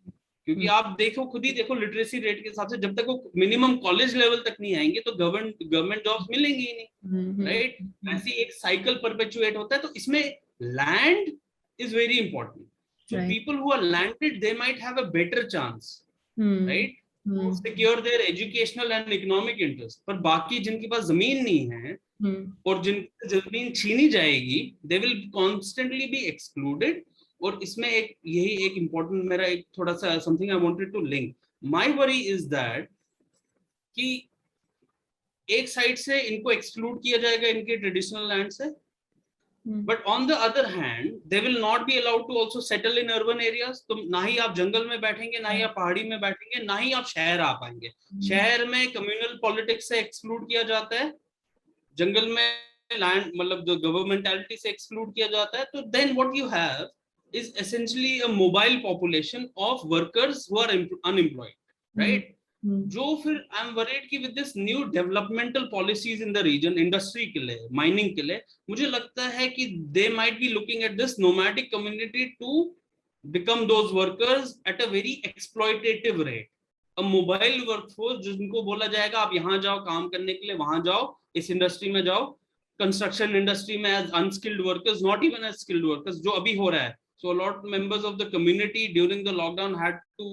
क्योंकि आप देखो, खुद ही देखो, लिटरेसी रेट के हिसाब से जब तक वो मिनिमम कॉलेज लेवल तक नहीं आएंगे तो गवर्नमेंट जॉब्स मिलेंगी ही नहीं, राइट. ऐसी एक साइकिल परपेचुएट होता है. तो इसमें land is very important. So people who are landed they might have a better chance, right, to secure their educational and economic interest. पर बाकी जिनके पास जमीन नहीं है और जिनकी जमीन छीनी जाएगी, they will constantly be excluded. और इसमें एक यही एक इम्पोर्टेंट मेरा एक थोड़ा सा something I wanted to link. My worry is that कि एक साइड से इनको एक्सक्लूड किया जाएगा इनके ट्रेडिशनल लैंड से, but on the other hand they will not be allowed to also settle in urban areas. तो ना ही आप जंगल में बैठेंगे, ना ही आप पहाड़ी में बैठेंगे, ना ही आप शहर आ पाएंगे. शहर में कम्युनल पॉलिटिक्स से एक्सक्लूड किया जाता है, जंगल में लैंड मतलब जो गवर्नमेंटलिटी से एक्सक्लूड किया जाता है. तो then what you have is essentially a mobile population of workers who are unemployed, right? जो फिर आई एम वरीड कि with this new developmental policies in the region, industry के लिए, mining के लिए, मुझे लगता है कि they might be looking at this nomadic community to become those workers at a very exploitative rate. A mobile workforce जिनको बोला जाएगा आप यहाँ जाओ काम करने के लिए, वहां जाओ, इस इंडस्ट्री में जाओ, कंस्ट्रक्शन इंडस्ट्री में as unskilled workers, not even as skilled workers, जो अभी हो रहा है. So a lot of members of the community during the lockdown had to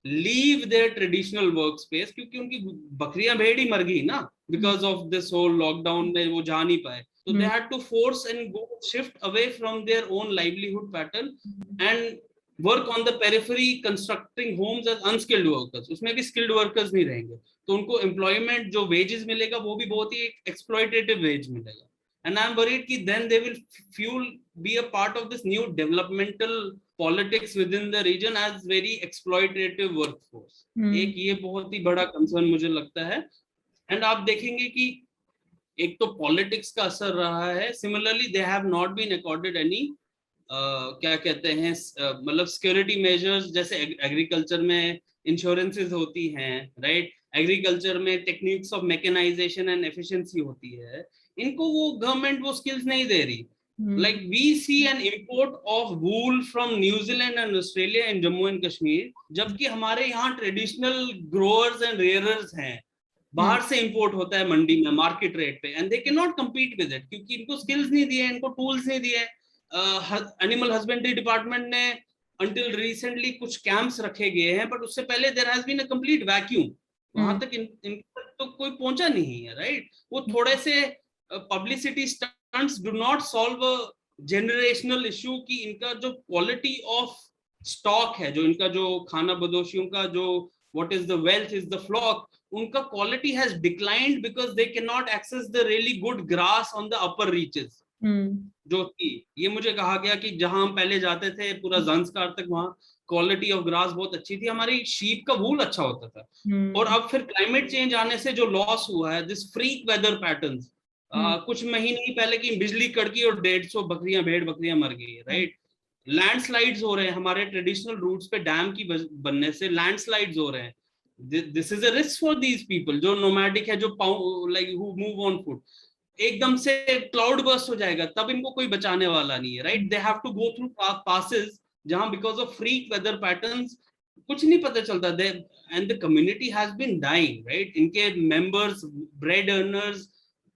leave their traditional workspace क्योंकि उनकी बकरियां भेड़ ही मर गई ना, because of this whole lockdown में वो जा नहीं पाए. So they had to force and go shift away from their own livelihood pattern and work on the periphery constructing homes as unskilled workers. उसमें भी skilled workers नहीं रहेंगे, तो उनको employment जो wages मिलेगा वो भी बहुत ही exploitative wage मिलेगा. And I'm worried कि then they will be a part of this new developmental politics within the region as very exploitative workforce. एक ये बहुत ही बड़ा concern मुझे लगता है. And आप देखेंगे कि एक तो politics का असर रहा है. Similarly, they have not been accorded any क्या कहते हैं मतलब security measures, जैसे agriculture में insurances होती हैं, right? Agriculture में techniques of mechanization and efficiency होती है. इनको वो गवर्नमेंट वो स्किल्स नहीं दे रही. Like we see an import of wool from New Zealand and Australia in Jammu and Kashmir, जबकि हमारे यहाँ ट्रेडिशनल ग्रोअर्स एंड रेयरर्स हैं. बाहर से इंपोर्ट होता है मंडी में मार्केट रेट पे, and they can not compete with it क्योंकि इनको स्किल्स नहीं दिए, इनको टूल्स नहीं दिए. एनिमल हस्बेंड्री डिपार्टमेंट ने until recently कुछ कैंप्स रखे गए हैं, बट उससे पहले there has been a complete vacuum. वहां तक इन तो कोई पहुंचा नहीं है, राइट. वो थोड़े से publicity stunts do not solve a generational issue कि इनका जो quality of stock है, जो इनका जो खाना बदोशियों का जो what is the wealth is the flock, उनका quality has declined because they cannot access the really good grass on the upper reaches. जो थी, ये मुझे कहा गया कि जहां हम पहले जाते थे पूरा ज़ंस्कार तक, वहां क्वालिटी ऑफ ग्रास बहुत अच्छी थी, हमारी शीप का वूल अच्छा होता था। और अब फिर क्लाइमेट चेंज आने से जो लॉस हुआ है, दिस फ्रीक वेदर पैटर्न्स, कुछ महीने ही पहले की बिजली कड़की और 150 बकरियां, भेड़ बकरियां मर गई है, राइट। लैंडस्लाइड्स हो रहे हैं हमारे ट्रेडिशनल रूट्स पे, डैम की बनने से लैंडस्लाइड्स हो रहे हैं। This is a risk for these people जो नोमैडिक है, जो like who move on foot. एकदम से क्लाउड बर्स्ट हो जाएगा, तब इनको कोई बचाने वाला नहीं है, right. They have to go through passes जहां because of freak weather patterns कुछ नहीं पता चलता, they and the community has been dying, right. इनके मेंबर्स, ब्रेड अर्नर्स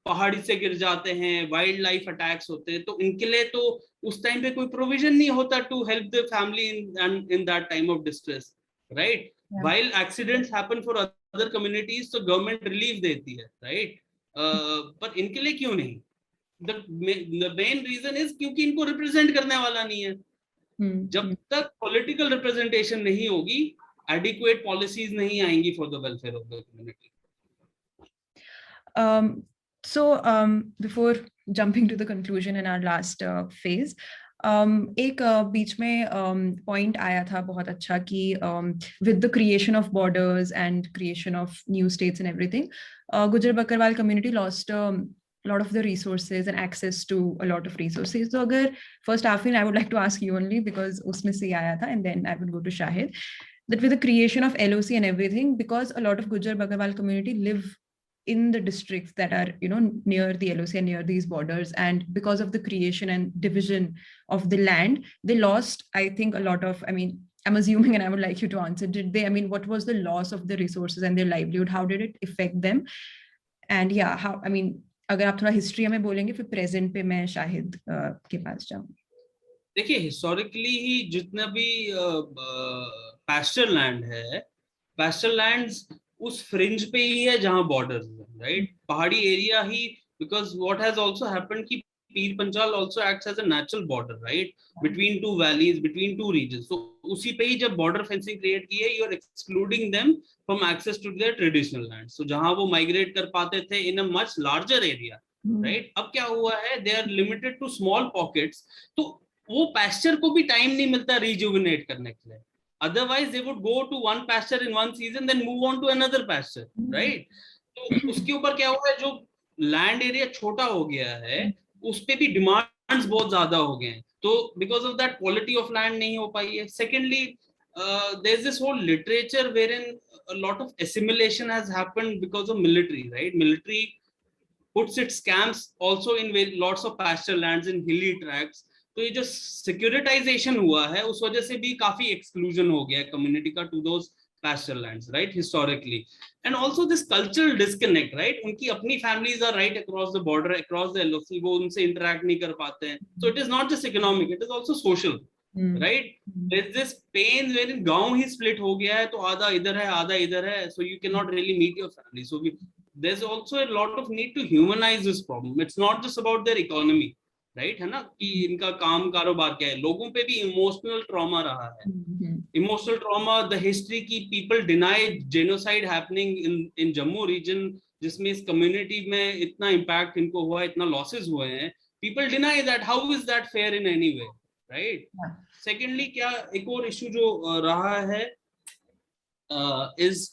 पहाड़ी से गिर जाते हैं, वाइल्ड लाइफ अटैक्स होते हैं, तो इनके लिए तो उस टाइम पे कोई प्रोविजन नहीं होता to help the family in that time of distress, right. While accidents happen for other communities, तो गवर्नमेंट रिलीफ देती है, राइट। पर इनके लिए क्यों नहीं? the main reason is क्योंकि इनको रिप्रेजेंट करने वाला नहीं है। जब तक पॉलिटिकल रिप्रेजेंटेशन नहीं होगी, एडिक्वेट पॉलिसीज नहीं आएंगी for the welfare of the community.
So before jumping to the conclusion in our last phase, एक बीच में point आया था बहुत अच्छा कि with the creation of borders and creation of new states and everything, Gujar Bakarwal community lost a lot of the resources and access to a lot of resources. So अगर first Afin, I would like to ask you only because उसमें से आया था, and then I would go to Shahid, that with the creation of LOC and everything, because a lot of Gujar Bakarwal community live in the districts that are, you know, near the LOC and near these borders, and because of the creation and division of the land, they lost, I think, a lot of, I mean, I'm assuming, and I would like you to answer, did they, I mean, what was the loss of the resources and their livelihood? How did it affect them? And yeah, how, I mean, अगर आप थोड़ा history हमें बोलेंगे, फिर present पे मैं शाहिद के पास जाऊंगी।
देखिए, हिस्टोरिकली ही जितना भी पैस्चर लैंड है, पैस्चर लैंड्स उस फ्रिंज पे ही है जहां बॉर्डर्स है, राइट। पहाड़ी एरिया ही, because what has also happened कि Pir Panjal also acts as a natural border, right, between two valleys, between two regions. तो उसी पे ही जब बॉर्डर फेंसिंग क्रिएट की है, you are excluding them from access to their traditional lands. तो जहां वो माइग्रेट कर पाते थे in a much larger area, right, अब क्या हुआ है, they are limited to small pockets. तो वो पैस्चर को भी टाइम नहीं मिलता रिजुविनेट करने के लिए, otherwise they would go to one pasture in one season then move on to another pasture, right। तो उसके ऊपर क्या हुआ है, जो लैंड एरिया छोटा हो गया है, उस पे भी डिमांड्स बहुत ज्यादा हो गए हैं, तो because of that quality of land नहीं हो पाई है। Secondly, there is this whole literature wherein a lot of assimilation has happened because of military, right। Military puts its camps also in lots of pasture lands in hilly tracts। तो ये जो securitisation हुआ है, उस वजह से भी काफी एक्सक्लूजन हो गया है कम्युनिटी का to those pasture lands, right, historically। and also this cultural disconnect, right, उनकी अपनी families are right across the border, across the LOC, वो उनसे interact नहीं कर पाते हैं। so it is not just economic, it is also social, right। there's this pain wherein गांव ही split हो गया है, तो आधा इधर है आधा इधर है, so you cannot really meet your family। so there's also a lot of need to humanize this problem। it's not just about their economy, right, है ना, कि इनका काम कारोबार क्या है, लोगों पे भी इमोशनल ट्रॉमा रहा है। इमोशनल ट्रॉमा, द हिस्ट्री की people deny genocide happening in Jammu region, जिसमें इस कम्युनिटी में इतना इम्पैक्ट इनको हुआ है, इतना लॉसेस हुए हैं, people deny that, how is that fair in any way, right. Secondly, क्या एक और इशू जो रहा है is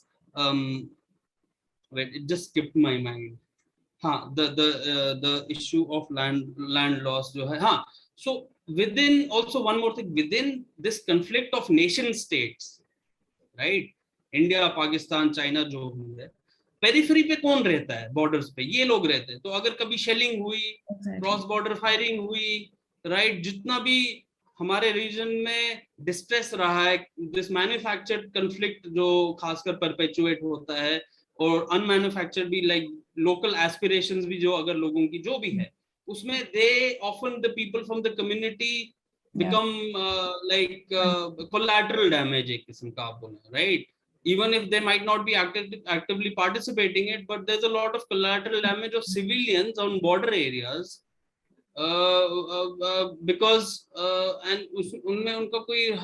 wait, it just skipped my mind। हाँ, the issue of land loss जो है, हाँ। so within also one more thing, within this conflict of nation states, right, India, Pakistan, China जो भी है, पेरिफेरी पे कौन रहता है, बॉर्डर्स पे ये लोग रहते हैं। तो अगर कभी शेलिंग हुई, क्रॉस बॉर्डर फायरिंग हुई, राइट, जितना भी हमारे रीजन में डिस्ट्रेस रहा है, दिस मैन्युफैक्चर्ड कन्फ्लिक्ट जो खासकर परपेचुएट होता है, और अनमैन्युफैक्चर्ड भी, लाइक लोकल एस्पिरेशंस भी जो अगर लोगों की जो भी है, उसमें they often the people from the community become like collateral damage एक किस्म का, आप बोले, right. even if they might not be actively participating it, but there's a lot of collateral damage of civilians on border areas because and unme unka koi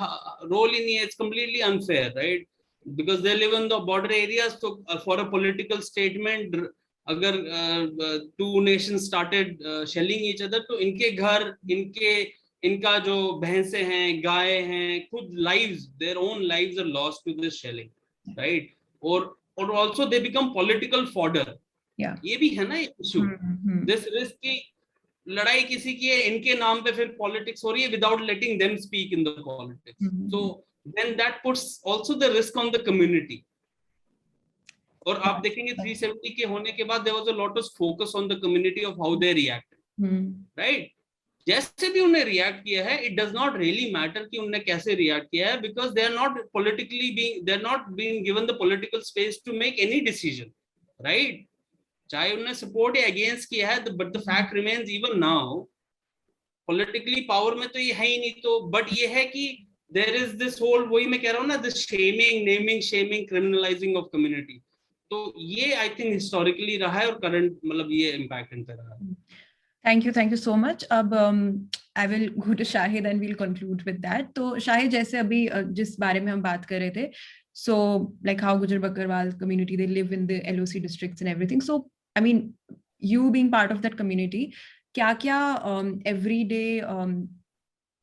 role hi nahi hai, it's completely unfair, right, because they live in the border areas, so for a political statement अगर two nation started shelling each other, तो इनके घर, इनका जो भैंसे हैं, गाय हैं, खुद lives, their own lives are lost to this shelling, right? और also they become political fodder. ये भी है ना इशू, दिस रिस्क की लड़ाई किसी की है, इनके नाम पे फिर पॉलिटिक्स हो रही है without letting them speak in the politics, so then that puts also the risk on the community. और आप देखेंगे 370 के होने के बाद there was a lot of focus on the community of how they react, right? जैसे भी उन्हें रिएक्ट किया है, it does not really matter कि उन्होंने कैसे रिएक्ट किया है, because they are not politically being, they are not being given the political space to make any decision, right? चाहे उन्होंने सपोर्ट या अगेंस्ट किया है, but the fact remains even now politically power में तो ये है ही नहीं, तो बट ये है कि देयर इज दिस होल, वही मैं कह रहा हूँ ना, this shaming, naming, shaming, criminalising of community. तो ये आई थिंक हिस्टोरिकली रहा है और करंट मतलब ये इम्पैक्ट इनका रहा है।
Thank you so much. अब I will go to Shahid and we'll conclude with that. तो Shahid, जैसे अभी जिस बारे में हम बात कर रहे थे, so like how Gujar Bakarwal community, they live in the LOC districts and everything. So I mean, you being part of that community, क्या everyday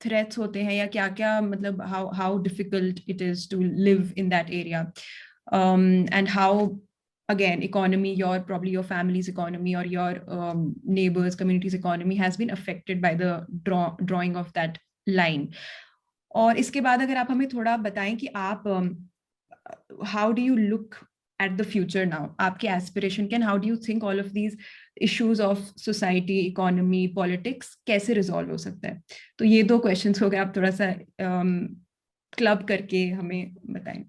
threats होते हैं, या क्या मतलब how difficult it is to live in that area, and how again economy, probably your family's economy or your neighbors community's economy has been affected by the drawing of that line. और इसके बाद अगर आप हमें थोड़ा बताएं कि आप how do you look at the future now, आपके aspiration can, how do you think all of these issues of society, economy, politics कैसे resolve हो सकता है? तो ये दो questions हो गए, आप थोड़ा सा club करके हमें बताएं।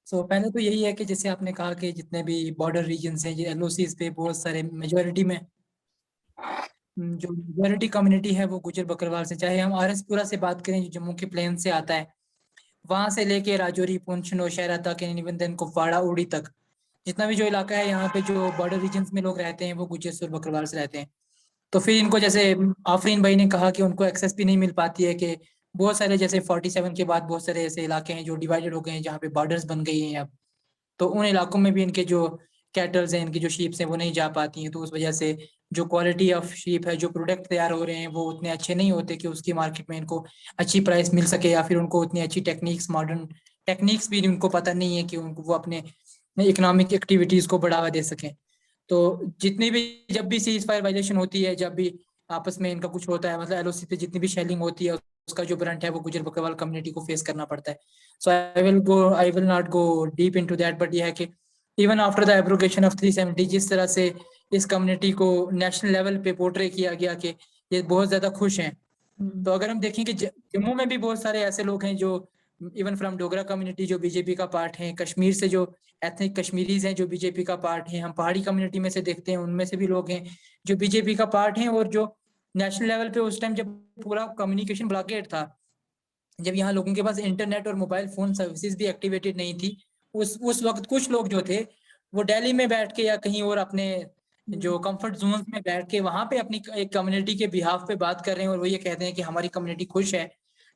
पहले तो यही है कि जैसे आपने कहा कि जितने भी बॉर्डर रीजन्स हैं, ये LOCs पे बहुत सारे मेजॉरिटी में जो मेजॉरिटी कम्युनिटी है वो गुजर बकरवाल से, चाहे हम RSपुरा से बात करें जो जम्मू के प्लेन से आता है, वहां से लेके राजौरी, पुंछ, नौशहरा तक, इवन देन कुपवाड़ा, उड़ी तक, जितना भी जो इलाका है यहाँ पे जो बॉर्डर रीजन्स में लोग रहते हैं वो गुजर बकरवाल से रहते हैं। तो फिर इनको, जैसे आफरीन भाई ने कहा कि उनको एक्सेस भी नहीं मिल पाती है, कि बहुत सारे जैसे 47 के बाद बहुत सारे ऐसे इलाके हैं जो डिवाइडेड हो गए हैं, जहाँ पे बॉर्डर्स बन गई हैं अब, तो उन इलाकों में भी इनके जो कैटल्स हैं, इनकी जो शीप्स हैं वो नहीं जा पाती हैं। तो उस वजह से जो क्वालिटी ऑफ शीप है, जो प्रोडक्ट तैयार हो रहे हैं वो उतने अच्छे नहीं होते कि उसकी मार्केट में इनको अच्छी प्राइस मिल सके, या फिर उनको उतनी अच्छी टेक्निक्स, मॉडर्न टेक्निक्स भी उनको पता नहीं है कि उनको वो अपने इकोनॉमिक एक्टिविटीज को बढ़ावा दे सकें। तो जितनी भी, जब भी सीज फायर वायलेशन होती है, जब भी आपस में इनका कुछ होता है, मतलब LOC पे जितनी भी शेलिंग होती है, उसका जो ब्रंट है वो गुजर बकरवाल कम्युनिटी को फेस करना पड़ता है। So I will not go deep into that, but यह है कि even after the abrogation of 370, जिस तरह से इस कम्युनिटी को नेशनल लेवल पे पोर्ट्रे किया गया कि ये बहुत ज्यादा खुश हैं। तो अगर हम देखें कि जम्मू में भी बहुत सारे ऐसे लोग हैं जो इवन फ्रॉम डोगरा कम्युनिटी जो बीजेपी का पार्ट है, कश्मीर से जो एथनिक कश्मीरीज हैं जो बीजेपी का पार्ट है, हम पहाड़ी कम्युनिटी में से देखते हैं उनमें से भी लोग हैं जो बीजेपी का पार्ट हैं। और जो नेशनल लेवल पे उस टाइम जब पूरा कम्युनिकेशन ब्लॉकेट था, जब यहाँ लोगों के पास इंटरनेट और मोबाइल फोन सर्विसेज भी एक्टिवेटेड नहीं थी, उस वक्त कुछ लोग जो थे वो दिल्ली में बैठ के या कहीं और अपने जो कंफर्ट जोन में बैठ के वहां पे अपनी एक कम्युनिटी के बिहाफ पे बात कर रहे हैं और वो ये कहते हैं कि हमारी कम्युनिटी खुश है।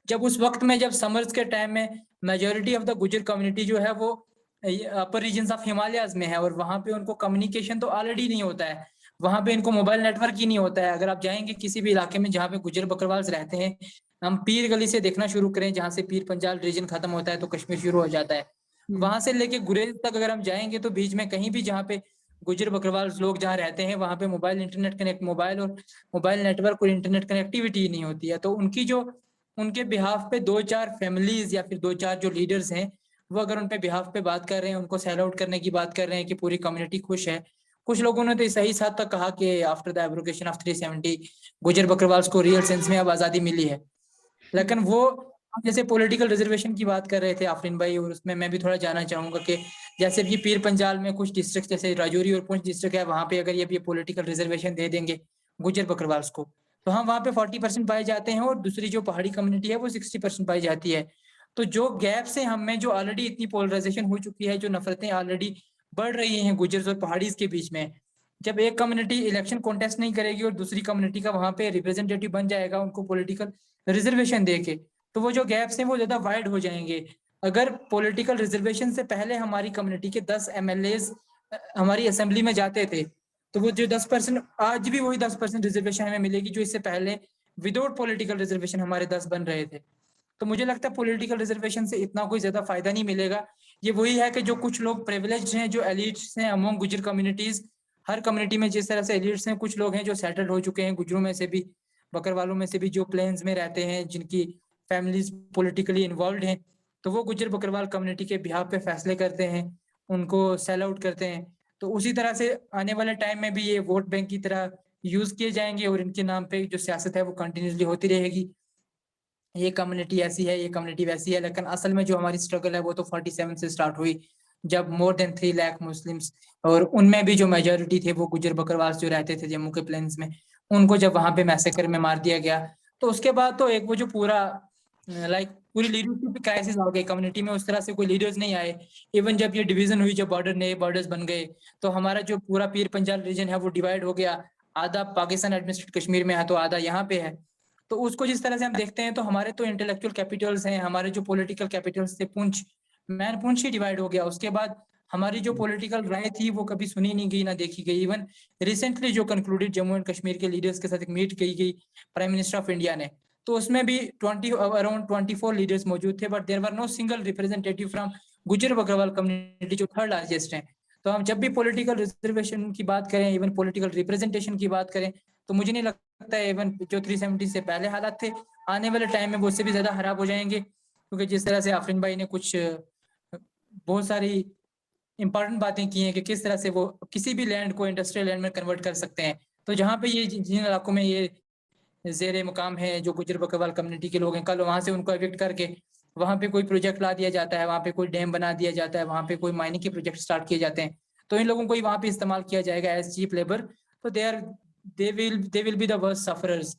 जब उस वक्त में, जब समर्स के टाइम में मेजोरिटी ऑफ द गुजर कम्युनिटी जो है वो अपर रीजन्स ऑफ हिमालयाज में है, और वहां पे उनको कम्युनिकेशन तो ऑलरेडी नहीं होता है, वहां पे इनको मोबाइल नेटवर्क ही नहीं होता है। अगर आप जाएंगे किसी भी इलाके में जहाँ पे गुजर बकरवाल रहते हैं, हम पीर गली से देखना शुरू करें, जहाँ से पीर पंजाल रीजन खत्म होता है तो कश्मीर शुरू हो जाता है, वहां से लेके गुरेज तक अगर हम जाएंगे तो बीच में कहीं भी जहाँ पे गुजर बकरवाल लोग जहाँ रहते हैं वहां पे mobile internet connect, mobile network और इंटरनेट कनेक्टिविटी नहीं होती है। तो उनके बिहाफ पे 2-4 फैमिलीज या फिर 2-4 जो लीडर्स हैं वो अगर उन पे बिहाफ पे बात कर रहे हैं, उनको सेल आउट करने की बात कर रहे हैं कि पूरी कम्युनिटी खुश है। कुछ लोगों ने तो सही साथ तक कहा कि आफ्टर द एब्रोगेशन ऑफ 370 गुजर बकरवाल को रियल सेंस में अब आजादी मिली है। लेकिन वो जैसे पॉलिटिकल रिजर्वेशन की बात कर रहे थे आफरीन भाई, और उसमें मैं भी थोड़ा जानना चाहूंगा कि जैसे भी पीर पंजाल में कुछ डिस्ट्रिक्ट जैसे राजौरी और पुंछ डिस्ट्रिक्ट है, वहां पे अगर ये भी पॉलिटिकल रिजर्वेशन दे देंगे गुजर बकरवाल को, तो हम वहाँ पे 40% पाए जाते हैं और दूसरी जो पहाड़ी कम्युनिटी है वो 60% पाई जाती है। तो जो गैप से हमें, जो ऑलरेडी इतनी पोलराइजेशन हो चुकी है, जो नफरतें ऑलरेडी बढ़ रही हैं गुजर और पहाड़ीज के बीच में, जब एक कम्युनिटी इलेक्शन कॉन्टेस्ट नहीं करेगी और दूसरी कम्युनिटी का वहां पे रिप्रेजेंटेटिव बन जाएगा उनको पॉलिटिकल रिजर्वेशन देके, तो वो जो गैप्स हैं वो ज्यादा वाइड हो जाएंगे। अगर पॉलिटिकल रिजर्वेशन से पहले हमारी कम्युनिटी के 10 MLAs हमारी असेंबली में जाते थे, तो वो जो 10% आज भी वही 10% रिजर्वेशन हमें मिलेगी जो इससे पहले विदाउट पॉलिटिकल रिजर्वेशन हमारे 10 बन रहे थे। तो मुझे लगता है पॉलिटिकल रिजर्वेशन से इतना कोई ज्यादा फायदा नहीं मिलेगा। ये वही है कि जो कुछ लोग प्रिविलेज्ड हैं, जो एलिट्स हैं अमंग गुजर कम्युनिटीज, हर कम्युनिटी में जिस तरह से एलिट्स हैं, कुछ लोग हैं जो सेटल्ड हो चुके हैं, गुजरों में से भी, बकरवालों में से भी, जो प्लेन्स में रहते हैं, जिनकी फैमिलीज पॉलिटिकली इन्वॉल्व हैं, तो वो गुजर बकरवाल कम्युनिटी के बिहाफ पे फैसले करते हैं, उनको सेल आउट करते हैं। तो उसी तरह से आने वाले टाइम में भी ये वोट बैंक की तरह यूज किए जाएंगे और इनके नाम पे जो सियासत है वो कंटिन्यूसली होती रहेगी। ये कम्युनिटी ऐसी है, ये कम्युनिटी वैसी है, लेकिन असल में जो हमारी स्ट्रगल है वो तो 47 से स्टार्ट हुई, जब मोर देन 3 लाख मुस्लिम्स, और उनमें भी जो मेजोरिटी थे वो गुजर बकरवाल जो रहते थे जम्मू के प्लेन्स में, उनको जब वहां पे मैसेकर में मार दिया गया, तो उसके बाद तो एक वो जो पूरा पूरी लीडरशिप क्राइसिस आ गई कम्युनिटी में, उस तरह से कोई लीडर्स नहीं आए। इवन जब ये डिवीजन हुई, जब बॉर्डर नए बॉर्डर्स बन गए, तो हमारा जो पूरा पीर पंजाल रीजन है वो डिवाइड हो गया, आधा पाकिस्तान एडमिनिस्ट्रेटेड कश्मीर में है तो आधा यहाँ पे है। तो उसको जिस तरह से हम देखते हैं, तो हमारे तो इंटेलेक्चुअल कैपिटल्स हैं, हमारे जो पॉलिटिकल कैपिटल्स थे, पुंछ मैन पुंछ ही डिवाइड हो गया। उसके बाद हमारी जो पॉलिटिकल राय थी वो कभी सुनी नहीं गई, ना देखी गई। इवन रिसेंटली जो कंक्लूडेड जम्मू एंड कश्मीर के लीडर्स के साथ एक मीट की गई प्राइम मिनिस्टर ऑफ इंडिया ने, तो उसमें भी अराउंड 24 लीडर्स मौजूद थे, but there were no single representative from Gujjar Bakarwal community, जो थर्ड लार्जेस्ट है। तो हम जब भी पॉलिटिकल रिजर्वेशन की बात करें, इवन पॉलिटिकल रिप्रेजेंटेशन की बात करें, तो मुझे नहीं लगता है इवन जो 370 से पहले हालात थे आने वाले टाइम में वो उससे भी ज्यादा खराब हो जाएंगे, क्योंकि जिस तरह से आफरीन भाई ने कुछ बहुत सारी इंपॉर्टेंट बातें की हैं कि किस तरह से वो किसी भी लैंड को इंडस्ट्रियल लैंड में कन्वर्ट कर सकते हैं। तो जहाँ पे ये जिन इलाकों में ये जेर मुकाम है जो गुजर बकरवाल कम्युनिटी के लोग हैं, कल वहां से उनको एविक्ट करके वहां पे कोई प्रोजेक्ट ला दिया जाता है, वहां पे कोई डैम बना दिया जाता है, वहां पे कोई माइनिंग के प्रोजेक्ट स्टार्ट किए जाते हैं, तो इन लोगों को ही वहां पे इस्तेमाल किया जाएगा एज चीप लेबर। तो they will be the worst sufferers.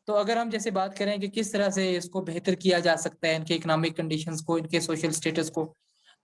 तो अगर हम जैसे बात करें कि किस तरह से इसको बेहतर किया जा सकता है, इनके इकोनॉमिक कंडीशंस को, इनके सोशल स्टेटस को,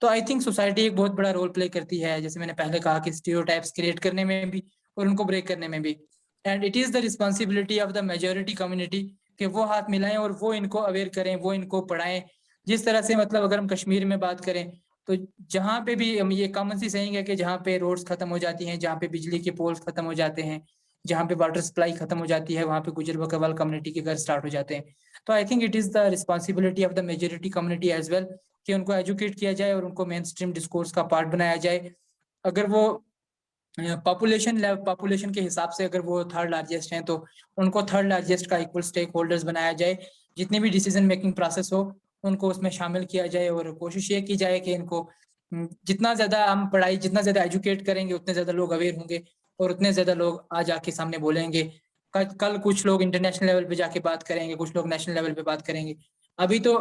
तो आई थिंक सोसाइटी एक बहुत बड़ा रोल प्ले करती है, जैसे मैंने पहले कहा कि स्टीरियोटाइप्स क्रिएट करने में भी और उनको ब्रेक करने में भी। And it is the responsibility of the majority community कि वो हाथ मिलाएं और वो इनको अवेयर करें, वो इनको पढ़ाएं। जिस तरह से मतलब अगर हम कश्मीर में बात करें, तो जहाँ पे भी हम ये कॉमन सी सेइंग है कि जहाँ पे रोड्स खत्म हो जाती हैं, जहाँ पे बिजली के पोल्स खत्म हो जाते हैं, जहाँ पे वाटर सप्लाई खत्म हो जाती है, वहाँ पे गुजर बकरवाल कम्युनिटी के घर स्टार्ट हो जाते हैं। तो I think it is the responsibility of the majority community as well कि उनको एजुकेट किया जाए और उनको मेन स्ट्रीम डिस्कोर्स का पार्ट बनाया जाए। अगर वो पॉपुलेशन के हिसाब से अगर वो थर्ड लार्जेस्ट हैं, तो उनको थर्ड लार्जेस्ट का इक्वल स्टेक होल्डर्स बनाया जाए, जितनी भी डिसीजन मेकिंग प्रोसेस हो उनको उसमें शामिल किया जाए, और कोशिश ये की जाए कि इनको जितना ज्यादा हम पढ़ाई, जितना ज्यादा एजुकेट करेंगे, उतने ज्यादा लोग अवेयर होंगे और उतने ज्यादा लोग आज आके सामने बोलेंगे। कल कुछ लोग इंटरनेशनल लेवल पे जाके बात करेंगे, कुछ लोग नेशनल लेवल पे बात करेंगे। अभी तो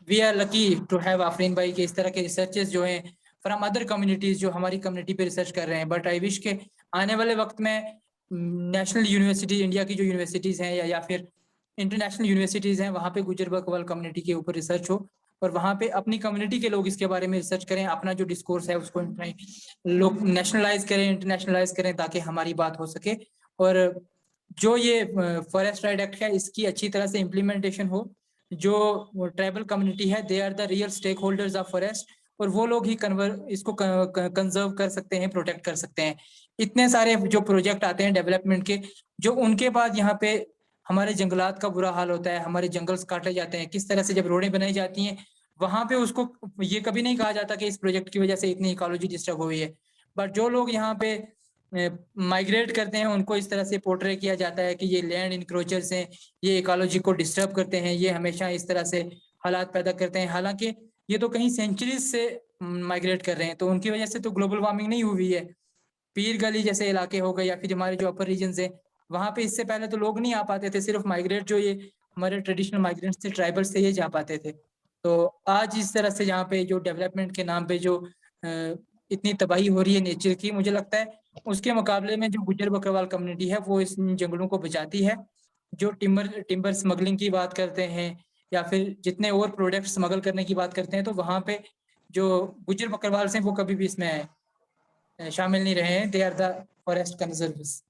we are lucky to have Afreen भाई के इस तरह के रिसर्चेस जो हैं फ्रॉम अदर कम्युनिटीज, जो हमारी कम्युनिटी पे रिसर्च कर रहे हैं। बट आई विश के आने वाले वक्त में नेशनल यूनिवर्सिटी, इंडिया की जो यूनिवर्सिटीज हैं या फिर इंटरनेशनल यूनिवर्सिटीज हैं, वहाँ पे गुजर बकरवाल कम्युनिटी के ऊपर रिसर्च हो और वहाँ पे अपनी कम्युनिटी के लोग इसके बारे में रिसर्च करें, अपना जो डिस्कोर्स है उसको लोग नेशनलाइज करें, इंटरनेशनलाइज करें, ताकि हमारी बात हो सके। और जो ये फॉरेस्ट राइट एक्ट है इसकी अच्छी तरह से इम्प्लीमेंटेशन हो। जो ट्राइबल कम्युनिटी है they are the real stake holders of forest, और वो लोग ही इसको कंजर्व कर सकते हैं, प्रोटेक्ट कर सकते हैं। इतने सारे जो प्रोजेक्ट आते हैं डेवलपमेंट के, जो उनके बाद यहाँ पे हमारे जंगलात का बुरा हाल होता है, हमारे जंगल्स काटे जाते हैं। किस तरह से जब रोडें बनाई जाती हैं वहां पे उसको ये कभी नहीं कहा जाता कि इस प्रोजेक्ट की वजह से इतनी इकोलॉजी डिस्टर्ब हुई है, बट जो लोग यहाँ पे माइग्रेट करते हैं उनको इस तरह से पोर्ट्रे किया जाता है कि ये लैंड इंक्रोचर्स हैं, ये इकोलॉजी को डिस्टर्ब करते हैं, ये हमेशा इस तरह से हालात पैदा करते हैं। हालांकि ये तो कहीं सेंचुरीज से माइग्रेट कर रहे हैं, तो उनकी वजह से तो ग्लोबल वार्मिंग नहीं हुई है। पीर गली जैसे इलाके हो गए या फिर हमारे जो अपर रीजन है, वहां पे इससे पहले तो लोग नहीं आ पाते थे, सिर्फ माइग्रेट जो ये हमारे ट्रेडिशनल माइग्रेंट्स थे, ट्राइबल्स थे, ये जा पाते थे। तो आज इस तरह से यहाँ पे जो डेवलपमेंट के नाम पे जो इतनी तबाही हो रही है नेचर की, मुझे लगता है उसके मुकाबले में जो गुजर बकरवाल कम्युनिटी है वो इस जंगलों को बचाती है। जो टिम्बर स्मगलिंग की बात करते हैं या फिर जितने और प्रोडक्ट स्मगल करने की बात करते हैं, तो वहाँ पे जो गुजर बकरवाल से वो कभी भी इसमें शामिल नहीं रहे हैं। They are the forest conservers.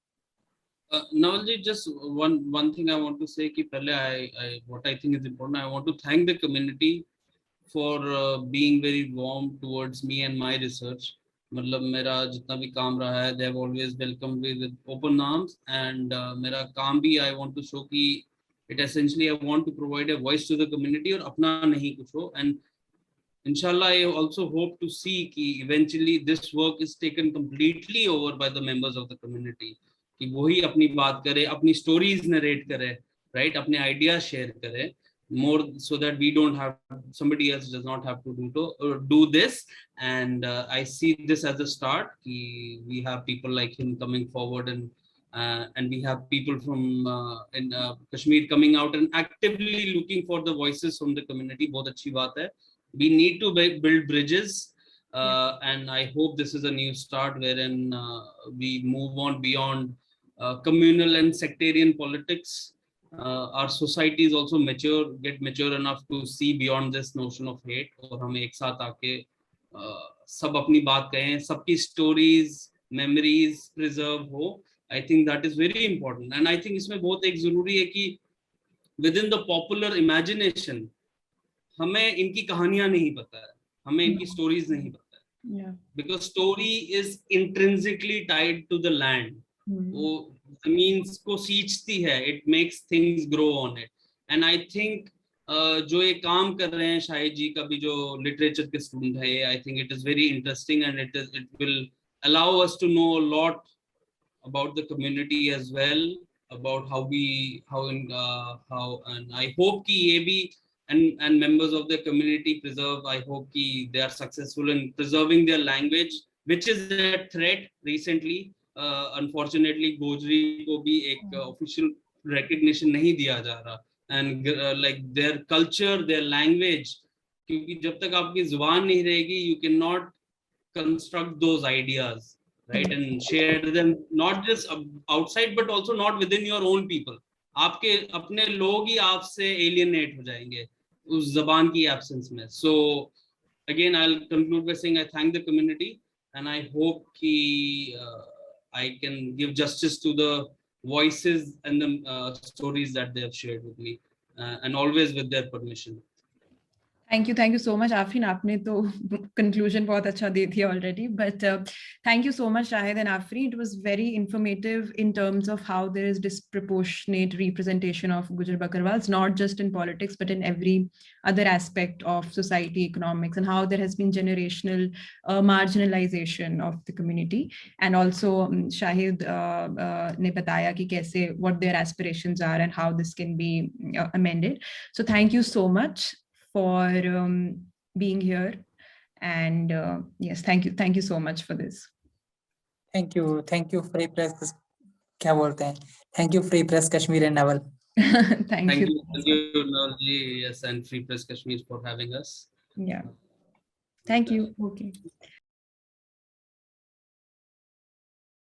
Naval ji, just one thing I want to say कि पहले I what I think is important, I want to thank the community for being very warm towards me and my research. मतलब मेरा जितना भी काम रहा है, they have always welcomed me with open arms, and मेरा काम भी I want to show कि it essentially I want to provide a voice to the community और अपना नहीं कुछ हो, and inshallah I also hope to see कि eventually this work is taken completely over by the members of the community, कि वही अपनी बात करे, अपनी stories narrate करे, right, अपने ideas share करे, more so that we don't have, somebody else does not have to do this. And I see this as a start. We have people like him coming forward, and we have people from in Kashmir coming out and actively looking for the voices from the community. बहुत अच्छी बात है. We need to build bridges, and I hope this is a new start wherein we move on beyond communal and sectarian politics. Our society is also get mature enough to see beyond this notion of hate, और हम एक साथ आके सब अपनी बात कहें, सबकी stories, memories preserve हो. I think that is very important, and I think इसमें बहुत एक जरूरी है कि within the popular imagination हमें इनकी कहानियां नहीं पता है, हमें इनकी stories नहीं पता है, because story is intrinsically tied to the land. वो जमीन को सींचती है, it makes things grow on it, and I think जो ये काम कर रहे हैं शाहिद जी का भी, जो लिटरेचर के स्टूडेंट है, I think it is very interesting, and it will allow us to know a lot about the community as well, about how and I hope कि ये भी and members of the community preserve, I hope कि they are successful in preserving their language, which is a threat recently. Unfortunately Gojri को भी एक official recognition नहीं दिया जा रहा, and like their culture, their language, क्योंकि जब तक आपकी जुबान नहीं रहेगी, you cannot construct those ideas, right, and share them not just outside but also not within your own people. आपके अपने लोग ही आपसे alienate हो जाएंगे उस ज़बान की absence में. So again I'll conclude by saying I thank the community, and I hope कि I can give justice to the voices and the stories that they have shared with me, and always with their permission.
Thank you so much, Afrin. आपने तो conclusion बहुत अच्छा दे दिया already, but thank you so much, Shahid and Afrin. It was very informative in terms of how there is disproportionate representation of Gujar Bakarwals, not just in politics, but in every other aspect of society, economics, and how there has been generational marginalization of the community. And also Shahid ने बताया कि कैसे, what their aspirations are and how this can be amended. So thank you so much for being here, and yes, thank you so much for this.
Thank you Free Press, क्या बोलते हैं, thank you Free Press Kashmir and Naval.
Thank you
Naval ji, yes, and Free Press Kashmir for having us.
Yeah, thank you. Okay.